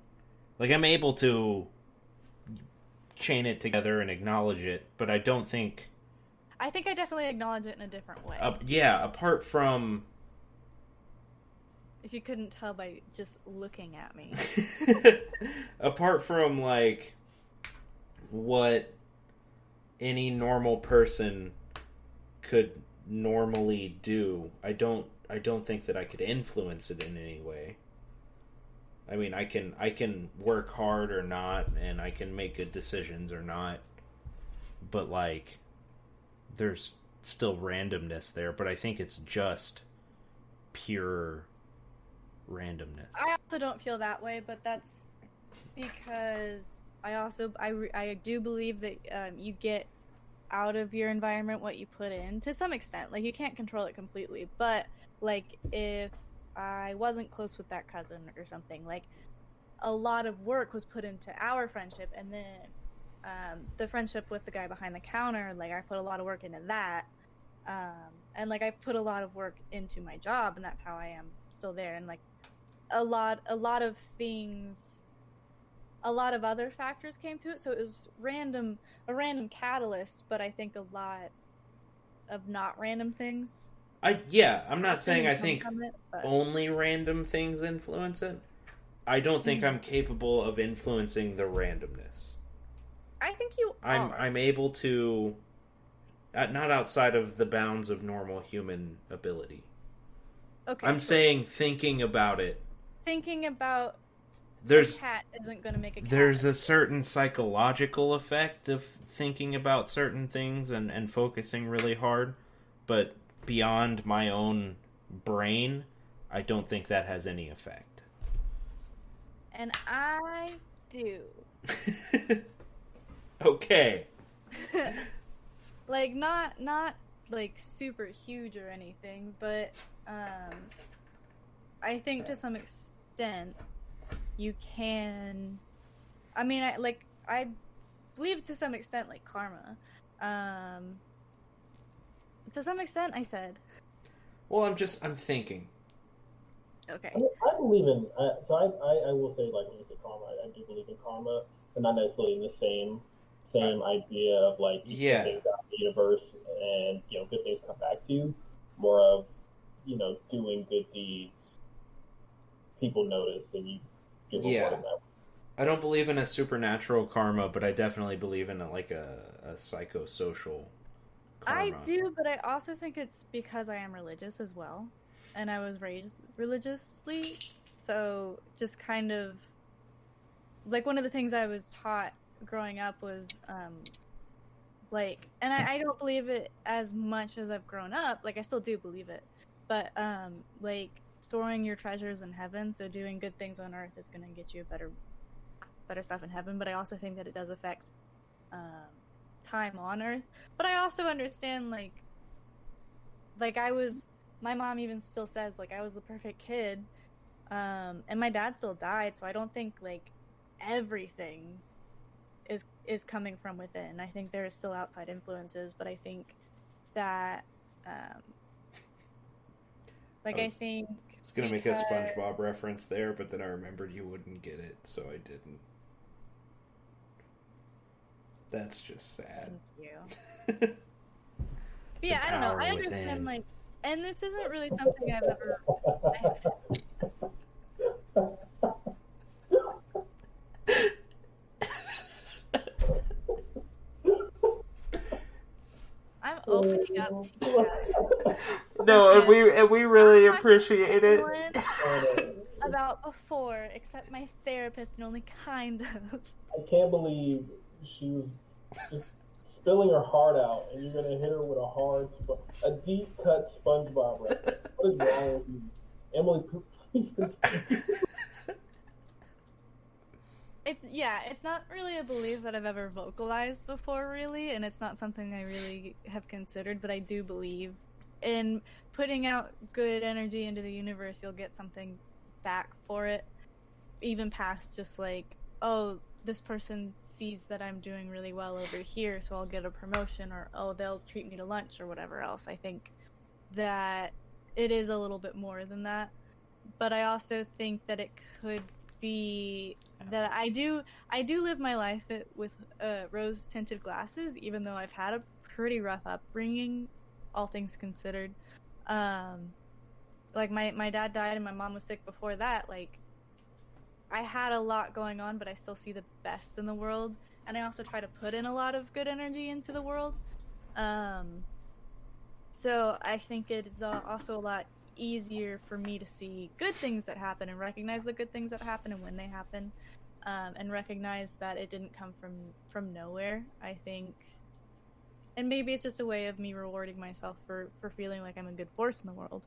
like, I'm able to chain it together and acknowledge it, but I don't think... I think I definitely acknowledge it in a different way. Yeah, apart from... If you couldn't tell by just looking at me. Apart from, like, what any normal person could normally do, I don't think that I could influence it in any way. I mean, I can work hard or not, and I can make good decisions or not, but, like, there's still randomness there, but I think it's just pure randomness. I also don't feel that way, but that's because I do believe that you get out of your environment what you put in, to some extent. Like, you can't control it completely, but, like, if I wasn't close with that cousin or something, like, a lot of work was put into our friendship, and then the friendship with the guy behind the counter, like, I put a lot of work into that, and, like, I put a lot of work into my job, and that's how I am still there. And, like, a lot of things, a lot of other factors came to it, so it was a random catalyst, but I think a lot of not random things. I'm not saying I think but only random things influence it. I don't think I'm capable of influencing the randomness. I think you are. I'm able to, not outside of the bounds of normal human ability. Okay. I'm saying thinking about it. Thinking about a cat isn't going to make a cat. There's a certain psychological effect of thinking about certain things and focusing really hard, but beyond my own brain, I don't think that has any effect. And I do. Okay. Like, not like super huge or anything, but I think to some extent you can. I mean, I believe to some extent, like, karma. To some extent, I said. Well, I'm thinking. Okay. I believe in. I will say, like, when you say karma, I do believe in karma, but not necessarily in the same idea of, like, you put things out in the universe and, good things come back to you. more of, doing good deeds. People notice, and you give reward in that. I don't believe in a supernatural karma, but I definitely believe in a psychosocial karma. I do, but I also think it's because I am religious as well, and I was raised religiously, so just kind of like one of the things I was taught growing up was and I don't believe it as much as I've grown up. Like, I still do believe it, but like storing your treasures in heaven, so doing good things on earth is going to get you better stuff in heaven. But I also think that it does affect time on earth. But I also understand like my mom even still says like I was the perfect kid, and my dad still died, so I don't think like everything is coming from within. I think there are still outside influences, but I think that I think I was gonna make a SpongeBob reference there, but then I remembered you wouldn't get it, so I didn't. That's just sad. Thank you. Yeah, I don't know. I understand, like, and this isn't really something I've ever. I'm opening up to you guys. No, and we really appreciate it. About before, except my therapist, and only kind of. I can't believe she was just spilling her heart out, and you're gonna hit her with a deep cut SpongeBob reference. What is wrong with you, Emily? Please continue. It's not really a belief that I've ever vocalized before, really, and it's not something I really have considered, but I do believe in putting out good energy into the universe, you'll get something back for it, even past just like, oh, this person sees that I'm doing really well over here, so I'll get a promotion, or oh, they'll treat me to lunch or whatever else. I think that it is a little bit more than that, but I also think that it could be that I do live my life with rose tinted glasses, even though I've had a pretty rough upbringing, all things considered. Like my dad died and my mom was sick before that. Like, I had a lot going on, but I still see the best in the world, and I also try to put in a lot of good energy into the world. So I think it is also a lot easier for me to see good things that happen and recognize the good things that happen and when they happen, and recognize that it didn't come from nowhere. I think, and maybe it's just a way of me rewarding myself for feeling like I'm a good force in the world,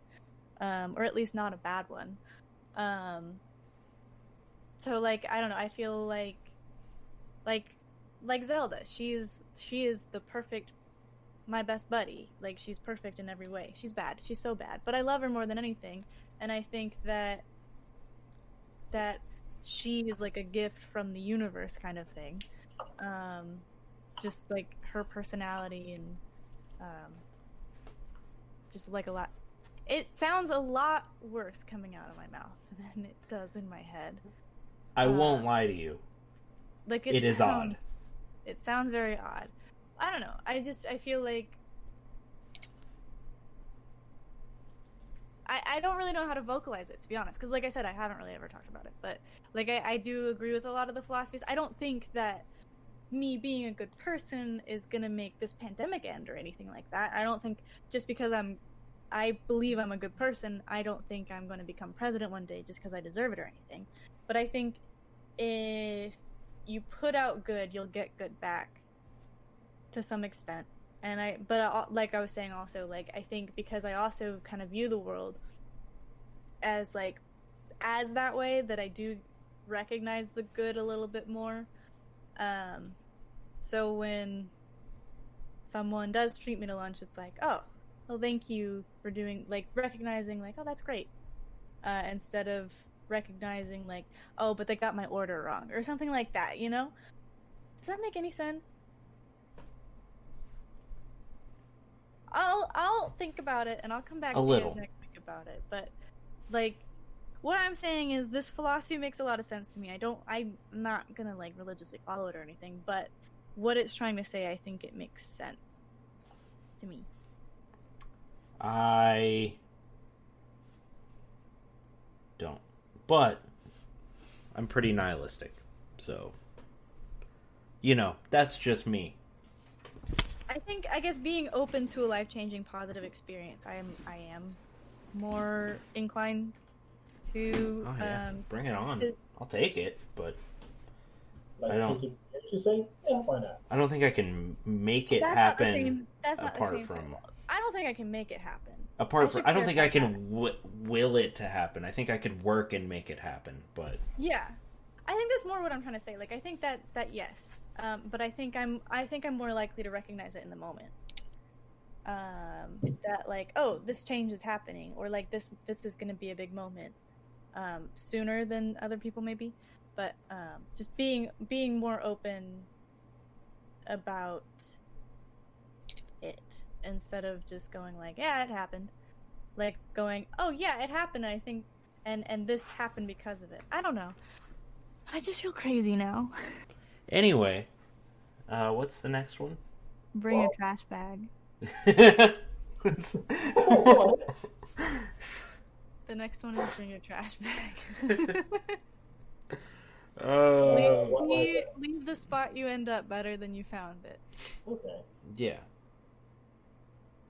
or at least not a bad one. So like, I don't know, I feel like Zelda, she is the perfect, my best buddy. Like, she's perfect in every way. She's bad. She's so bad. But I love her more than anything. And I think that she is like a gift from the universe kind of thing. Just like her personality and just like a lot. It sounds a lot worse coming out of my mouth than it does in my head. I won't lie to you. Like, it is odd. It sounds very odd. I don't know. I feel like I don't really know how to vocalize it, to be honest. Because, like I said, I haven't really ever talked about it. But, like, I do agree with a lot of the philosophies. I don't think that me being a good person is going to make this pandemic end or anything like that. I don't think just because I believe I'm a good person, I don't think I'm going to become president one day just because I deserve it or anything. But I think if you put out good, you'll get good back to some extent. And like I was saying also, like, I think because I also kind of view the world as that way, that I do recognize the good a little bit more. So when someone does treat me to lunch, it's like, oh, well, thank you for doing, like, recognizing, like, oh, that's great. Instead of recognizing, like, oh, but they got my order wrong, or something like that, you know? Does that make any sense? I'll think about it, and I'll come back to you guys next week about it. But, like, what I'm saying is this philosophy makes a lot of sense to me. I'm not gonna, like, religiously follow it or anything, but what it's trying to say, I think it makes sense to me. I don't. But I'm pretty nihilistic. So, that's just me. I guess being open to a life-changing positive experience, I am more inclined to bring it on. to, I'll take it, but Like, I don't. You say, yeah, why not? I don't think I can make it that's happen. Not the same, that's not apart the same from. thing. I don't think I can make it happen. I don't think I can will it to happen. I think I could work and make it happen, but yeah, I think that's more what I'm trying to say. Like, I think that yes, but I think I'm more likely to recognize it in the moment. That like, oh, this change is happening, or like this is going to be a big moment, sooner than other people maybe. But just being more open about it instead of just going like, yeah, it happened. Like going, oh yeah, it happened. I think, and this happened because of it. I don't know. I just feel crazy now. Anyway, what's the next one? Bring a trash bag. The next one is bring a trash bag. Leave the spot you end up better than you found it. Okay. Yeah.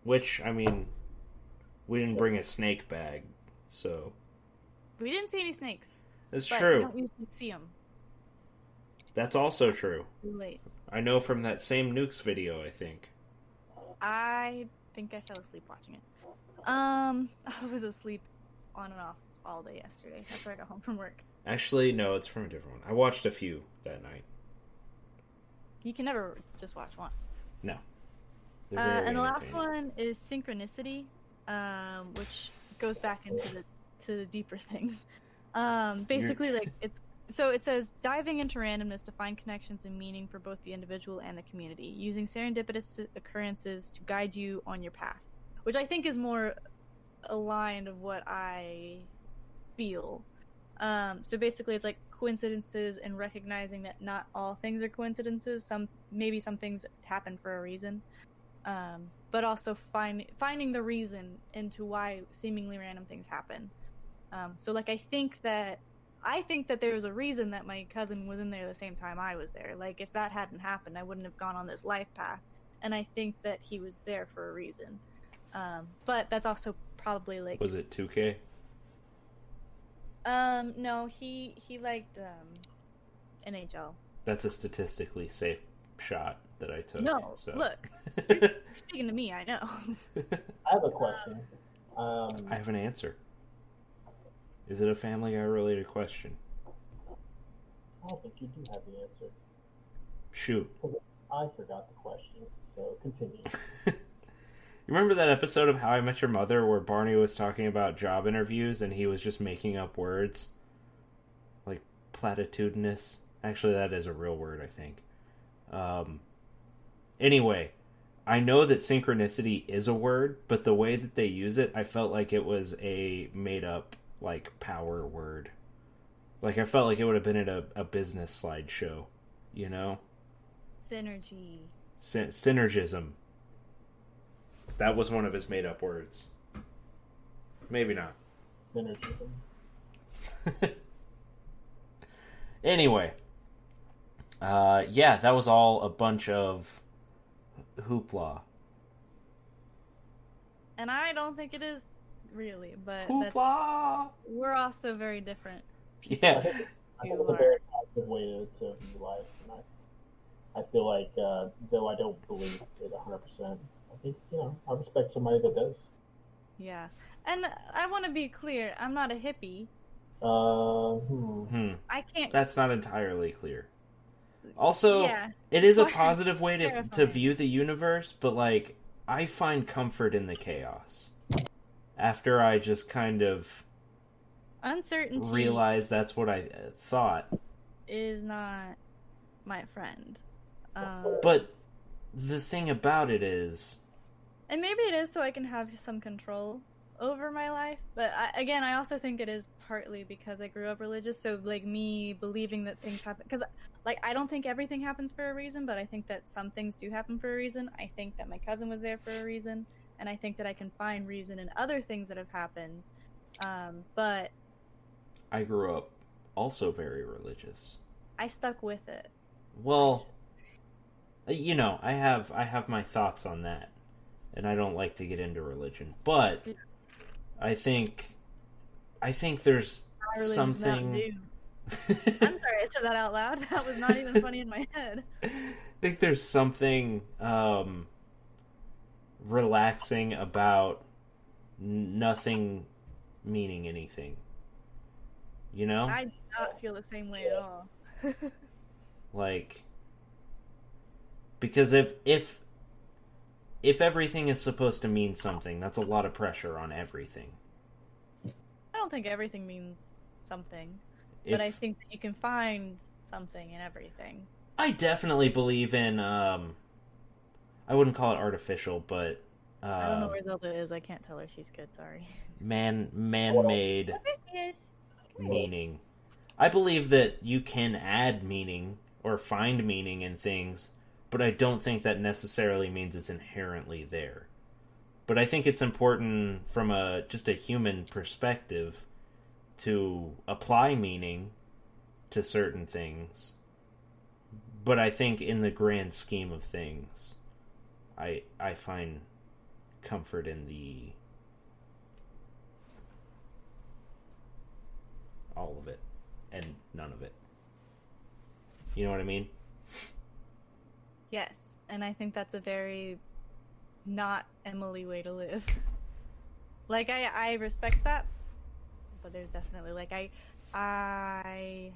Which, I mean, we didn't bring a snake bag, so... We didn't see any snakes. That's but true. We don't usually see them. That's also true. Too late. I know from that same Nukes video, I think. I think I fell asleep watching it. I was asleep on and off all day yesterday after I got home from work. Actually, no, it's from a different one. I watched a few that night. You can never just watch one. No. And the last one is synchronicity, which goes back into the deeper things. Basically, it says diving into randomness to find connections and meaning for both the individual and the community, using serendipitous occurrences to guide you on your path, which I think is more aligned of what I feel. So basically, it's like coincidences and recognizing that not all things are coincidences. Some things happen for a reason, but also finding the reason into why seemingly random things happen. So like I think that there was a reason that my cousin was in there the same time I was there. Like if that hadn't happened, I wouldn't have gone on this life path. And I think that he was there for a reason. But that's also probably like... Was it 2K? No, he liked NHL. That's a statistically safe shot that I took. No, so. Look, you're speaking to me, I know. I have a question. I have an answer. Is it a Family Guy related question? I don't think you do have the answer. Shoot. I forgot the question, so continue. You remember that episode of How I Met Your Mother where Barney was talking about job interviews and he was just making up words? Like platitudinous. Actually, that is a real word, I think. Anyway, I know that synchronicity is a word, but the way that they use it, I felt like it was a made-up, like, power word. Like, I felt like it would have been in a business slideshow, you know? Synergy. Synergism. That was one of his made-up words. Maybe not. Synergism. Anyway. Yeah, that was all a bunch of hoopla. And I don't think it is really, but hoopla! We're also very different. Yeah. I think it's a very positive way to view life. And I feel like, though I don't believe it 100%, I think, I respect somebody that does. Yeah. And I want to be clear, I'm not a hippie. I can't... That's not entirely clear. Also, yeah, it is a positive way to view the universe, but, like, I find comfort in the chaos. After I just kind of... Uncertainty... realize that's what I thought. Is not my friend. But the thing about it is... And maybe it is so I can have some control over my life, but I also think it is partly because I grew up religious, so like me believing that things happen, because like I don't think everything happens for a reason, but I think that some things do happen for a reason. I think that my cousin was there for a reason, and I think that I can find reason in other things that have happened. But I grew up also very religious. I stuck with it. Well, you know, I have my thoughts on that, and I don't like to get into religion, but I think there's something. I'm sorry, I said that out loud. That was not even funny in my head. I think there's something relaxing about nothing meaning anything. You know? I do not feel the same way at all. Like, because if everything is supposed to mean something, that's a lot of pressure on everything. I don't think everything means something, but I think that you can find something in everything. I definitely believe in, I wouldn't call it artificial, but... I don't know where Zelda is. I can't tell her she's good, sorry. Man-made meaning. I believe that you can add meaning or find meaning in things, but I don't think that necessarily means it's inherently there. But I think it's important from just a human perspective to apply meaning to certain things. But I think in the grand scheme of things, I find comfort in all of it and none of it. You know what I mean? Yes, and I think that's a very not Emily way to live. Like, I respect that, but there's definitely, like, I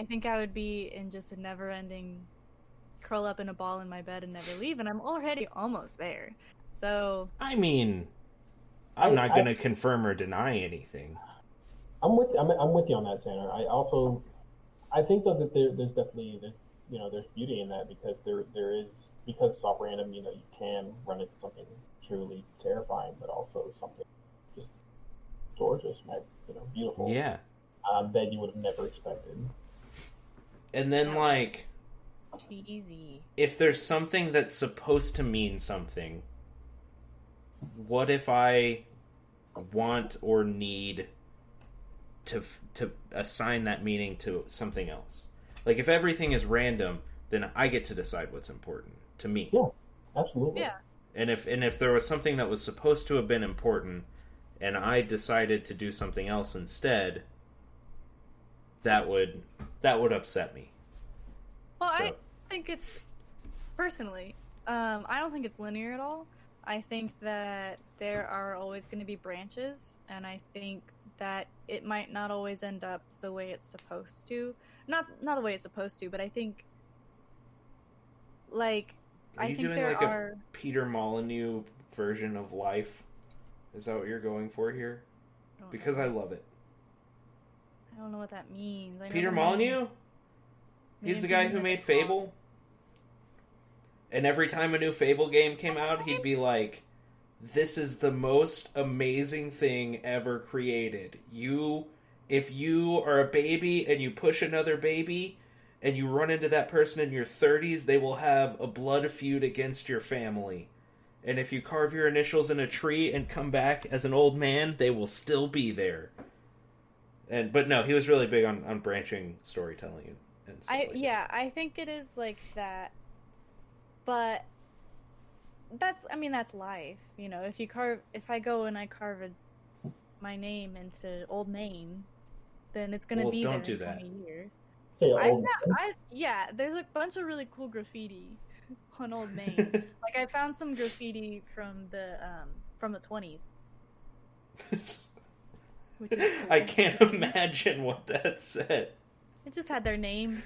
think I would be in just a never-ending curl up in a ball in my bed and never leave, and I'm already almost there. So... I mean, I'm not going to confirm or deny anything. I'm with you on that, Tanner. I think though that there's definitely there's beauty in that because because it's off random, you can run into something truly terrifying, but also something just gorgeous, beautiful. Yeah. That you would have never expected. And then easy. If there's something that's supposed to mean something, what if I want or need to assign that meaning to something else? Like, if everything is random, then I get to decide what's important to me. Yeah, absolutely. Yeah. And if there was something that was supposed to have been important, and I decided to do something else instead, that would upset me. Well, so. I think it's personally, I don't think it's linear at all. I think that there are always going to be branches, and I think that it might not always end up the way it's supposed to. Not the way it's supposed to, but I think, like, I think there are a Peter Molyneux version of life. Is that what you're going for here? Because I love it. I don't know what that means. Peter Molyneux? He's the guy who made Fable. And every time a new Fable game came out, he'd be like, "This is the most amazing thing ever created. If you are a baby and you push another baby and you run into that person in your 30s, they will have a blood feud against your family. And if you carve your initials in a tree and come back as an old man, they will still be there." But no, he was really big on branching storytelling and stuff like that. I think it is like that. But that's life. If I go and I carve my name into Old Maine, then it's going to be there in 20 years. There's a bunch of really cool graffiti on Old Maine. Like, I found some graffiti from the 20s. Which is cool. I can't imagine what that said. It just had their name.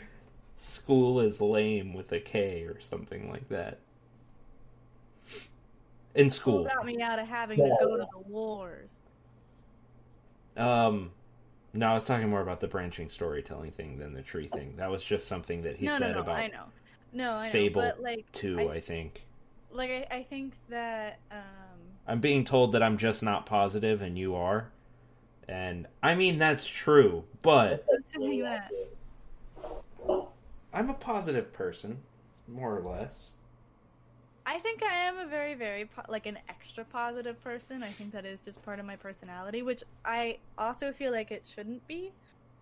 School is lame with a K or something like that. In school. School got me out of having to go to the wars. No, I was talking more about the branching storytelling thing than the tree thing. That was just something that he said about I know. No, I know. Fable but, like, 2, I think. Like, I think that... I'm being told that I'm just not positive and you are. And, I mean, that's true, but... I'm a positive person, more or less. I think I am a very, very, like, an extra positive person. I think that is just part of my personality, which I also feel like it shouldn't be.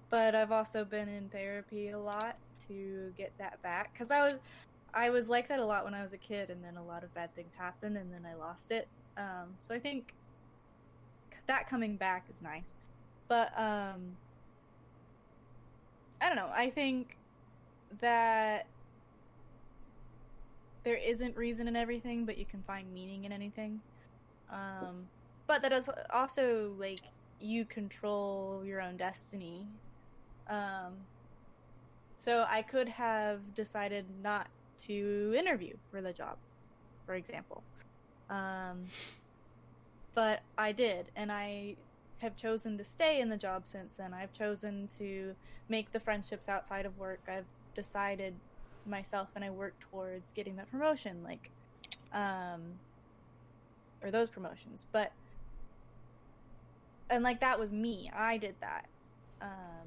But I've also been in therapy a lot to get that back. Because I was like that a lot when I was a kid, and then a lot of bad things happened, and then I lost it. So I think that coming back is nice. But, I don't know. I think that there isn't reason in everything, but you can find meaning in anything. But that is also, like, you control your own destiny. So I could have decided not to interview for the job, for example. But I did, and I have chosen to stay in the job since then. I've chosen to make the friendships outside of work. I've decided myself, and I work towards getting that promotion, like, or those promotions. But, and like, that was me. I did that.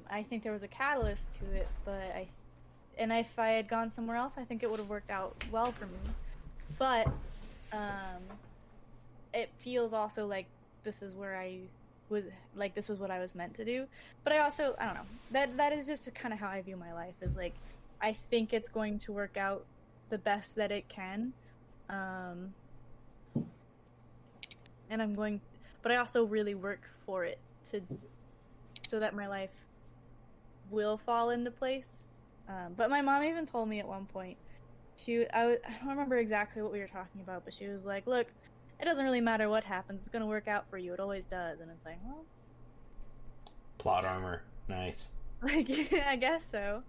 I think there was a catalyst to it, but if I had gone somewhere else, I think it would have worked out well for me. But, it feels also like this is where I was, like, this was what I was meant to do. But I also, I don't know, that is just kind of how I view my life, is like, I think it's going to work out the best that it can. And but I also really work for it so that my life will fall into place. But my mom even told me at one point, I don't remember exactly what we were talking about, but she was like, look, it doesn't really matter what happens. It's going to work out for you. It always does. And it's like, well. Plot armor. Nice. Like, yeah, I guess so.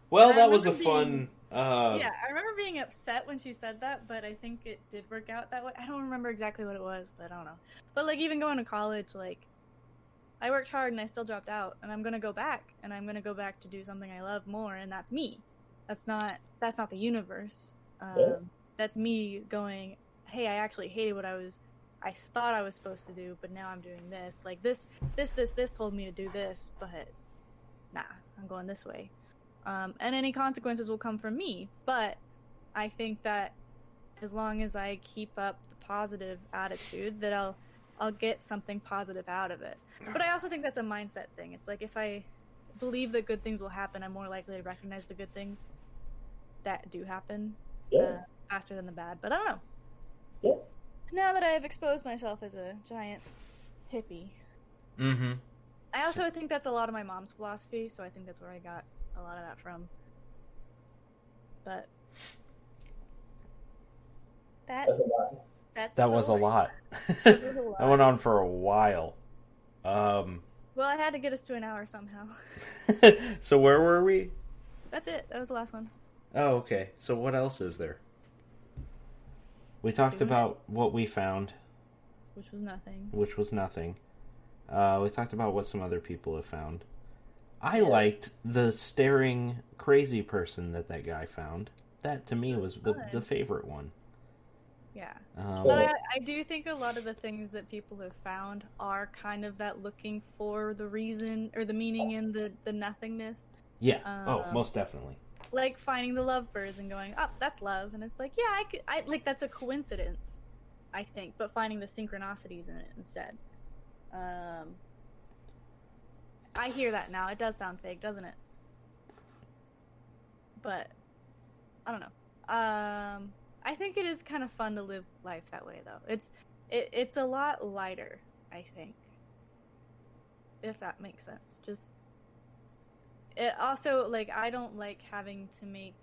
Well, that was a fun... yeah, I remember being upset when she said that, but I think it did work out that way. I don't remember exactly what it was, but I don't know. But, like, even going to college, like, I worked hard and I still dropped out, and I'm going to go back, and I'm going to go back to do something I love more, and that's me. That's not the universe. That's me going, hey, I actually hated what I thought I was supposed to do, but now I'm doing this. Like, this told me to do this, but nah, I'm going this way. And any consequences will come from me, but I think that as long as I keep up the positive attitude, that I'll get something positive out of it. But I also think that's a mindset thing. It's like, if I believe that good things will happen, I'm more likely to recognize the good things that do happen faster than the bad. But I don't know. Yeah. Now that I have exposed myself as a giant hippie, I also think that's a lot of my mom's philosophy, so I think that's where I got a lot of that from. But that's a lot. That was a lot. That went on for a while. Well, I had to get us to an hour somehow. So where were we? That's it. That was the last one. Oh, okay. So what else is there? We talked about what we found. Which was nothing. We talked about what some other people have found. I liked the staring crazy person that guy found. That, to me, was the favorite one. Yeah. But I do think a lot of the things that people have found are kind of that looking for the reason or the meaning in the nothingness. Yeah. Most definitely. Like finding the lovebirds and going, oh, that's love. And it's like, yeah, I like, that's a coincidence, I think. But finding the synchronicities in it instead. I hear that now. It does sound fake, doesn't it? But I don't know. I think it is kind of fun to live life that way, though. It's a lot lighter, I think. If that makes sense. Just it also, like, I don't like having to make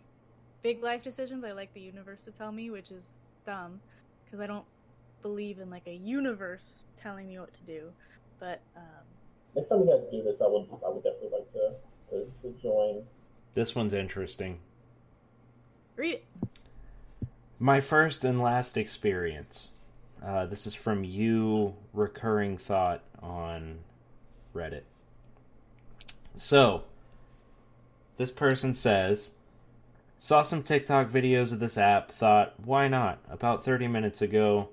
big life decisions. I like the universe to tell me, which is dumb because I don't believe in like a universe telling me what to do. But next time you guys do this, I would definitely like to join. This one's interesting. Read it. My first and last experience. This is from you, Recurring Thought, on Reddit. So, this person says, saw some TikTok videos of this app, thought, why not? About 30 minutes ago,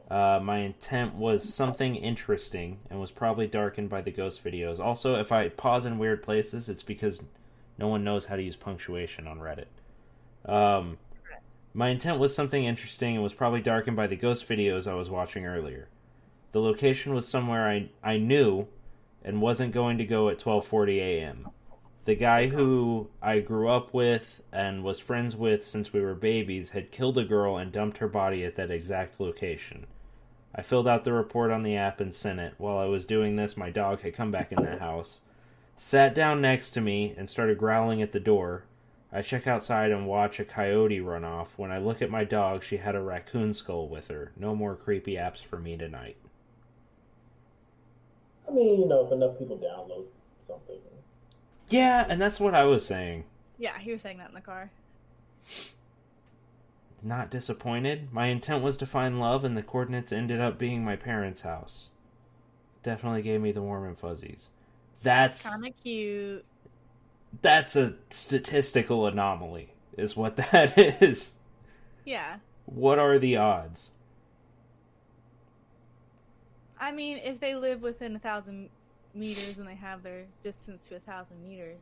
my intent was something interesting and was probably darkened by the ghost videos. Also, if I pause in weird places, it's because no one knows how to use punctuation on Reddit. My intent was something interesting and was probably darkened by the ghost videos I was watching earlier. The location was somewhere I knew and wasn't going to go at 12:40 a.m. The guy who I grew up with and was friends with since we were babies had killed a girl and dumped her body at that exact location. I filled out the report on the app and sent it. While I was doing this, my dog had come back in the house, sat down next to me, and started growling at the door. I check outside and watch a coyote run off. When I look at my dog, she had a raccoon skull with her. No more creepy apps for me tonight. I mean, you know, if enough people download something. Yeah, and that's what I was saying. Yeah, he was saying that in the car. Not disappointed. My intent was to find love, and the coordinates ended up being my parents' house. Definitely gave me the warm and fuzzies. That's kind of cute. That's a statistical anomaly, is what that is. Yeah. What are the odds? I mean, if they live within 1,000 meters and they have their distance to 1,000 meters.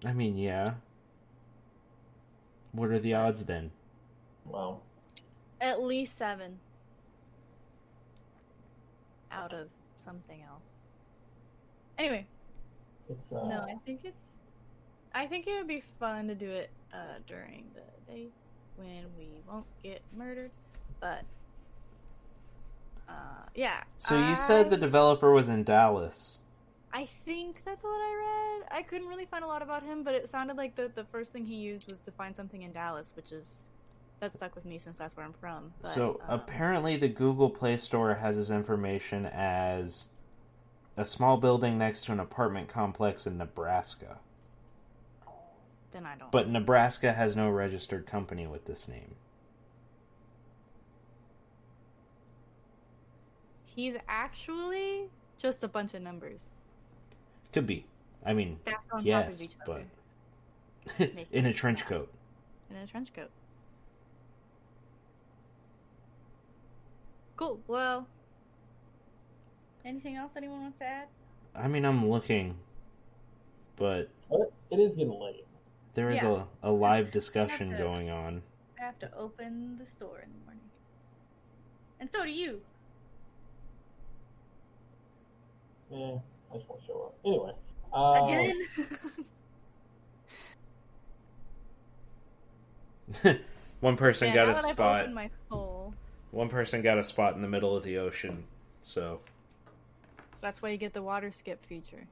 I mean, yeah. What are the odds then? Wow. At least 7. Out of something else. Anyway. No, I think it would be fun to do it during the day when we won't get murdered. But yeah. So you said the developer was in Dallas. I think that's what I read. I couldn't really find a lot about him, but it sounded like the first thing he used was to find something in Dallas, that stuck with me since that's where I'm from. But, so apparently the Google Play Store has his information as a small building next to an apartment complex in Nebraska. Then I don't. But Nebraska has no registered company with this name. He's actually just a bunch of numbers. Could be. I mean, stacked on top yes, of each other. but in a trench coat. In a trench coat. Cool. Well, anything else anyone wants to add? I mean, I'm looking, but it is getting late. There is a live discussion going on. I have to open the store in the morning. And so do you. Yeah, I just want to show up. Anyway. Again? One person got a spot. My soul. One person got a spot in the middle of the ocean, so that's why you get the water skip feature.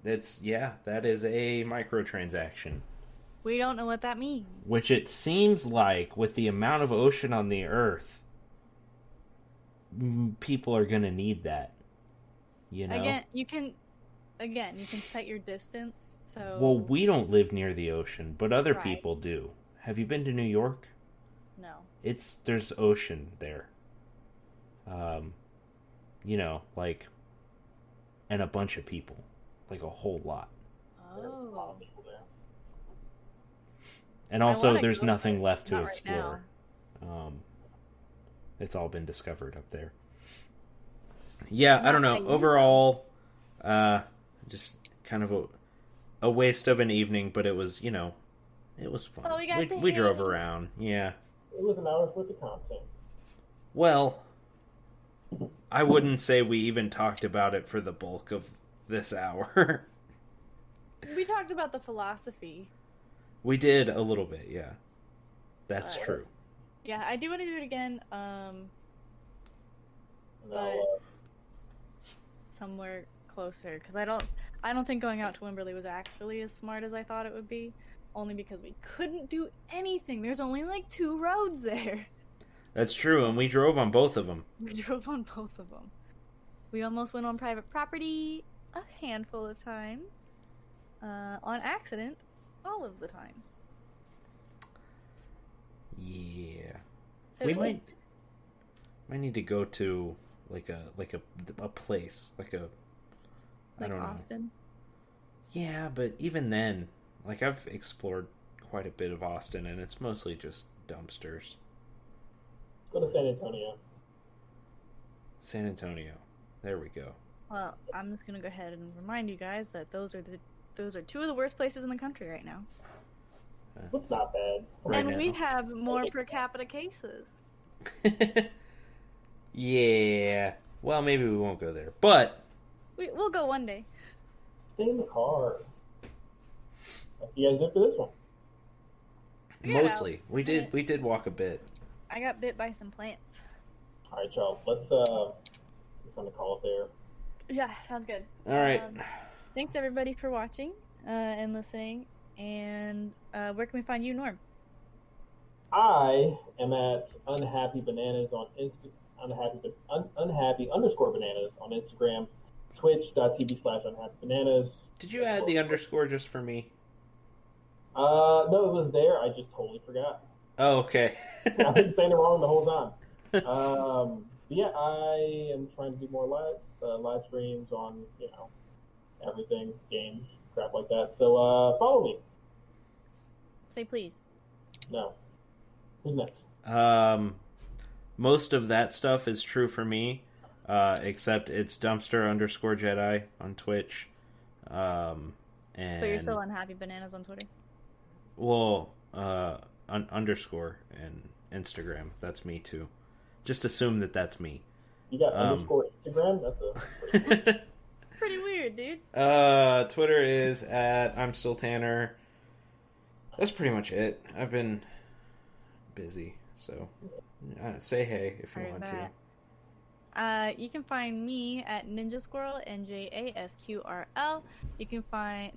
That is a microtransaction. We don't know what that means. Which it seems like, with the amount of ocean on the Earth, people are going to need that. You know? Again, you can set your distance. So well, we don't live near the ocean, but other people do. Have you been to New York? No. There's ocean there. Like, and a bunch of people. Like a whole lot. Oh. And also, there's nothing left to explore. It's all been discovered up there. Yeah, I don't know. Overall, just kind of a waste of an evening, but it was, it was fun. Oh, we drove around, yeah. It was an hour's worth of content. Well, I wouldn't say we even talked about it for the bulk of this hour. We talked about the philosophy. We did a little bit, yeah. That's true. Yeah, I do want to do it again. But somewhere closer, because I don't think going out to Wimberley was actually as smart as I thought it would be. Only because we couldn't do anything. There's only like 2 roads there. That's true, and we drove on both of them. We drove on both of them. We almost went on private property a handful of times. On accident, all of the times. Yeah. So we might need to go to like a place, I don't know. Austin? Yeah, but even then, like, I've explored quite a bit of Austin, and it's mostly just dumpsters. Go to San Antonio. San Antonio. There we go. Well, I'm just gonna go ahead and remind you guys that those are 2 of the worst places in the country right now. It's not bad. Right and now. we have more per capita cases. Yeah. Well, maybe we won't go there, but We'll go one day. Stay in the car. Like you guys did for this one. Yeah. mostly we did walk a bit. I got bit by some plants. All right, y'all. Let's kind of call it there. Yeah, sounds good. All right. Thanks everybody for watching and listening. And where can we find you, Norm? I am at unhappy bananas on unhappy underscore bananas on Instagram, twitch.tv/unhappy bananas. Did you add the underscore just for me? No, it was there. I just totally forgot. Oh, okay. I've been saying it wrong the whole time. Yeah, I am trying to do more live streams on everything, games, crap like that. So follow me. Say please. No. Who's next? Most of that stuff is true for me, except it's dumpster_Jedi on Twitch. And But you're still unhappy bananas on Twitter. Well, underscore and Instagram. That's me too. Just assume that that's me. You got underscore Instagram? That's a pretty weird, dude. Twitter is at I'm Still Tanner. That's pretty much it. I've been busy, so say hey if you want to. You can find me at Ninja Squirrel, NJASQRL. You can find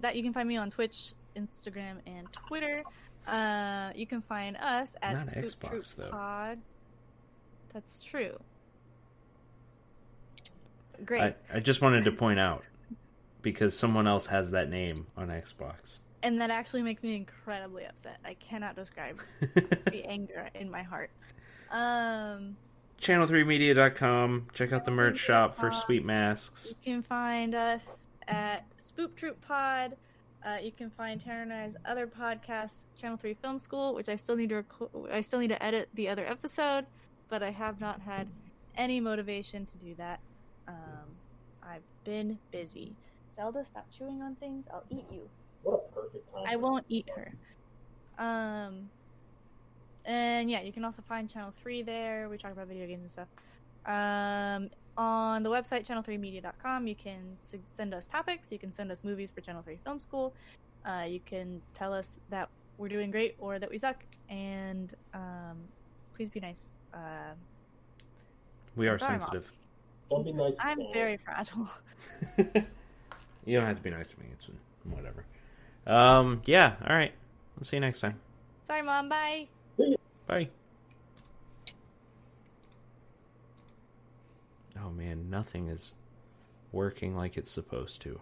me on Twitch, Instagram, and Twitter. You can find us at Not Spook Xbox, Troop though. Pod. That's true. Great. I just wanted to point out because someone else has that name on Xbox. And that actually makes me incredibly upset. I cannot describe the anger in my heart. Channel3media.com. Check out the merch shop for sweet masks. You can find us at Spook Troop Pod. You can find Tanner and I's other podcast, Channel 3 Film School, which I still need to edit the other episode, but I have not had any motivation to do that. I've been busy. Zelda, stop chewing on things. I'll eat you. What a perfect time. I won't eat her. And yeah, you can also find Channel 3 there. We talk about video games and stuff. On the website, channel3media.com, you can send us topics. You can send us movies for Channel 3 Film School. You can tell us that we're doing great or that we suck. And please be nice. We are sorry, sensitive. Don't be nice to I'm Tanner. very fragile. You don't have to be nice to me. It's whatever. Yeah, all right. We'll see you next time. Sorry, Mom. Bye. Bye. Oh man, nothing is working like it's supposed to.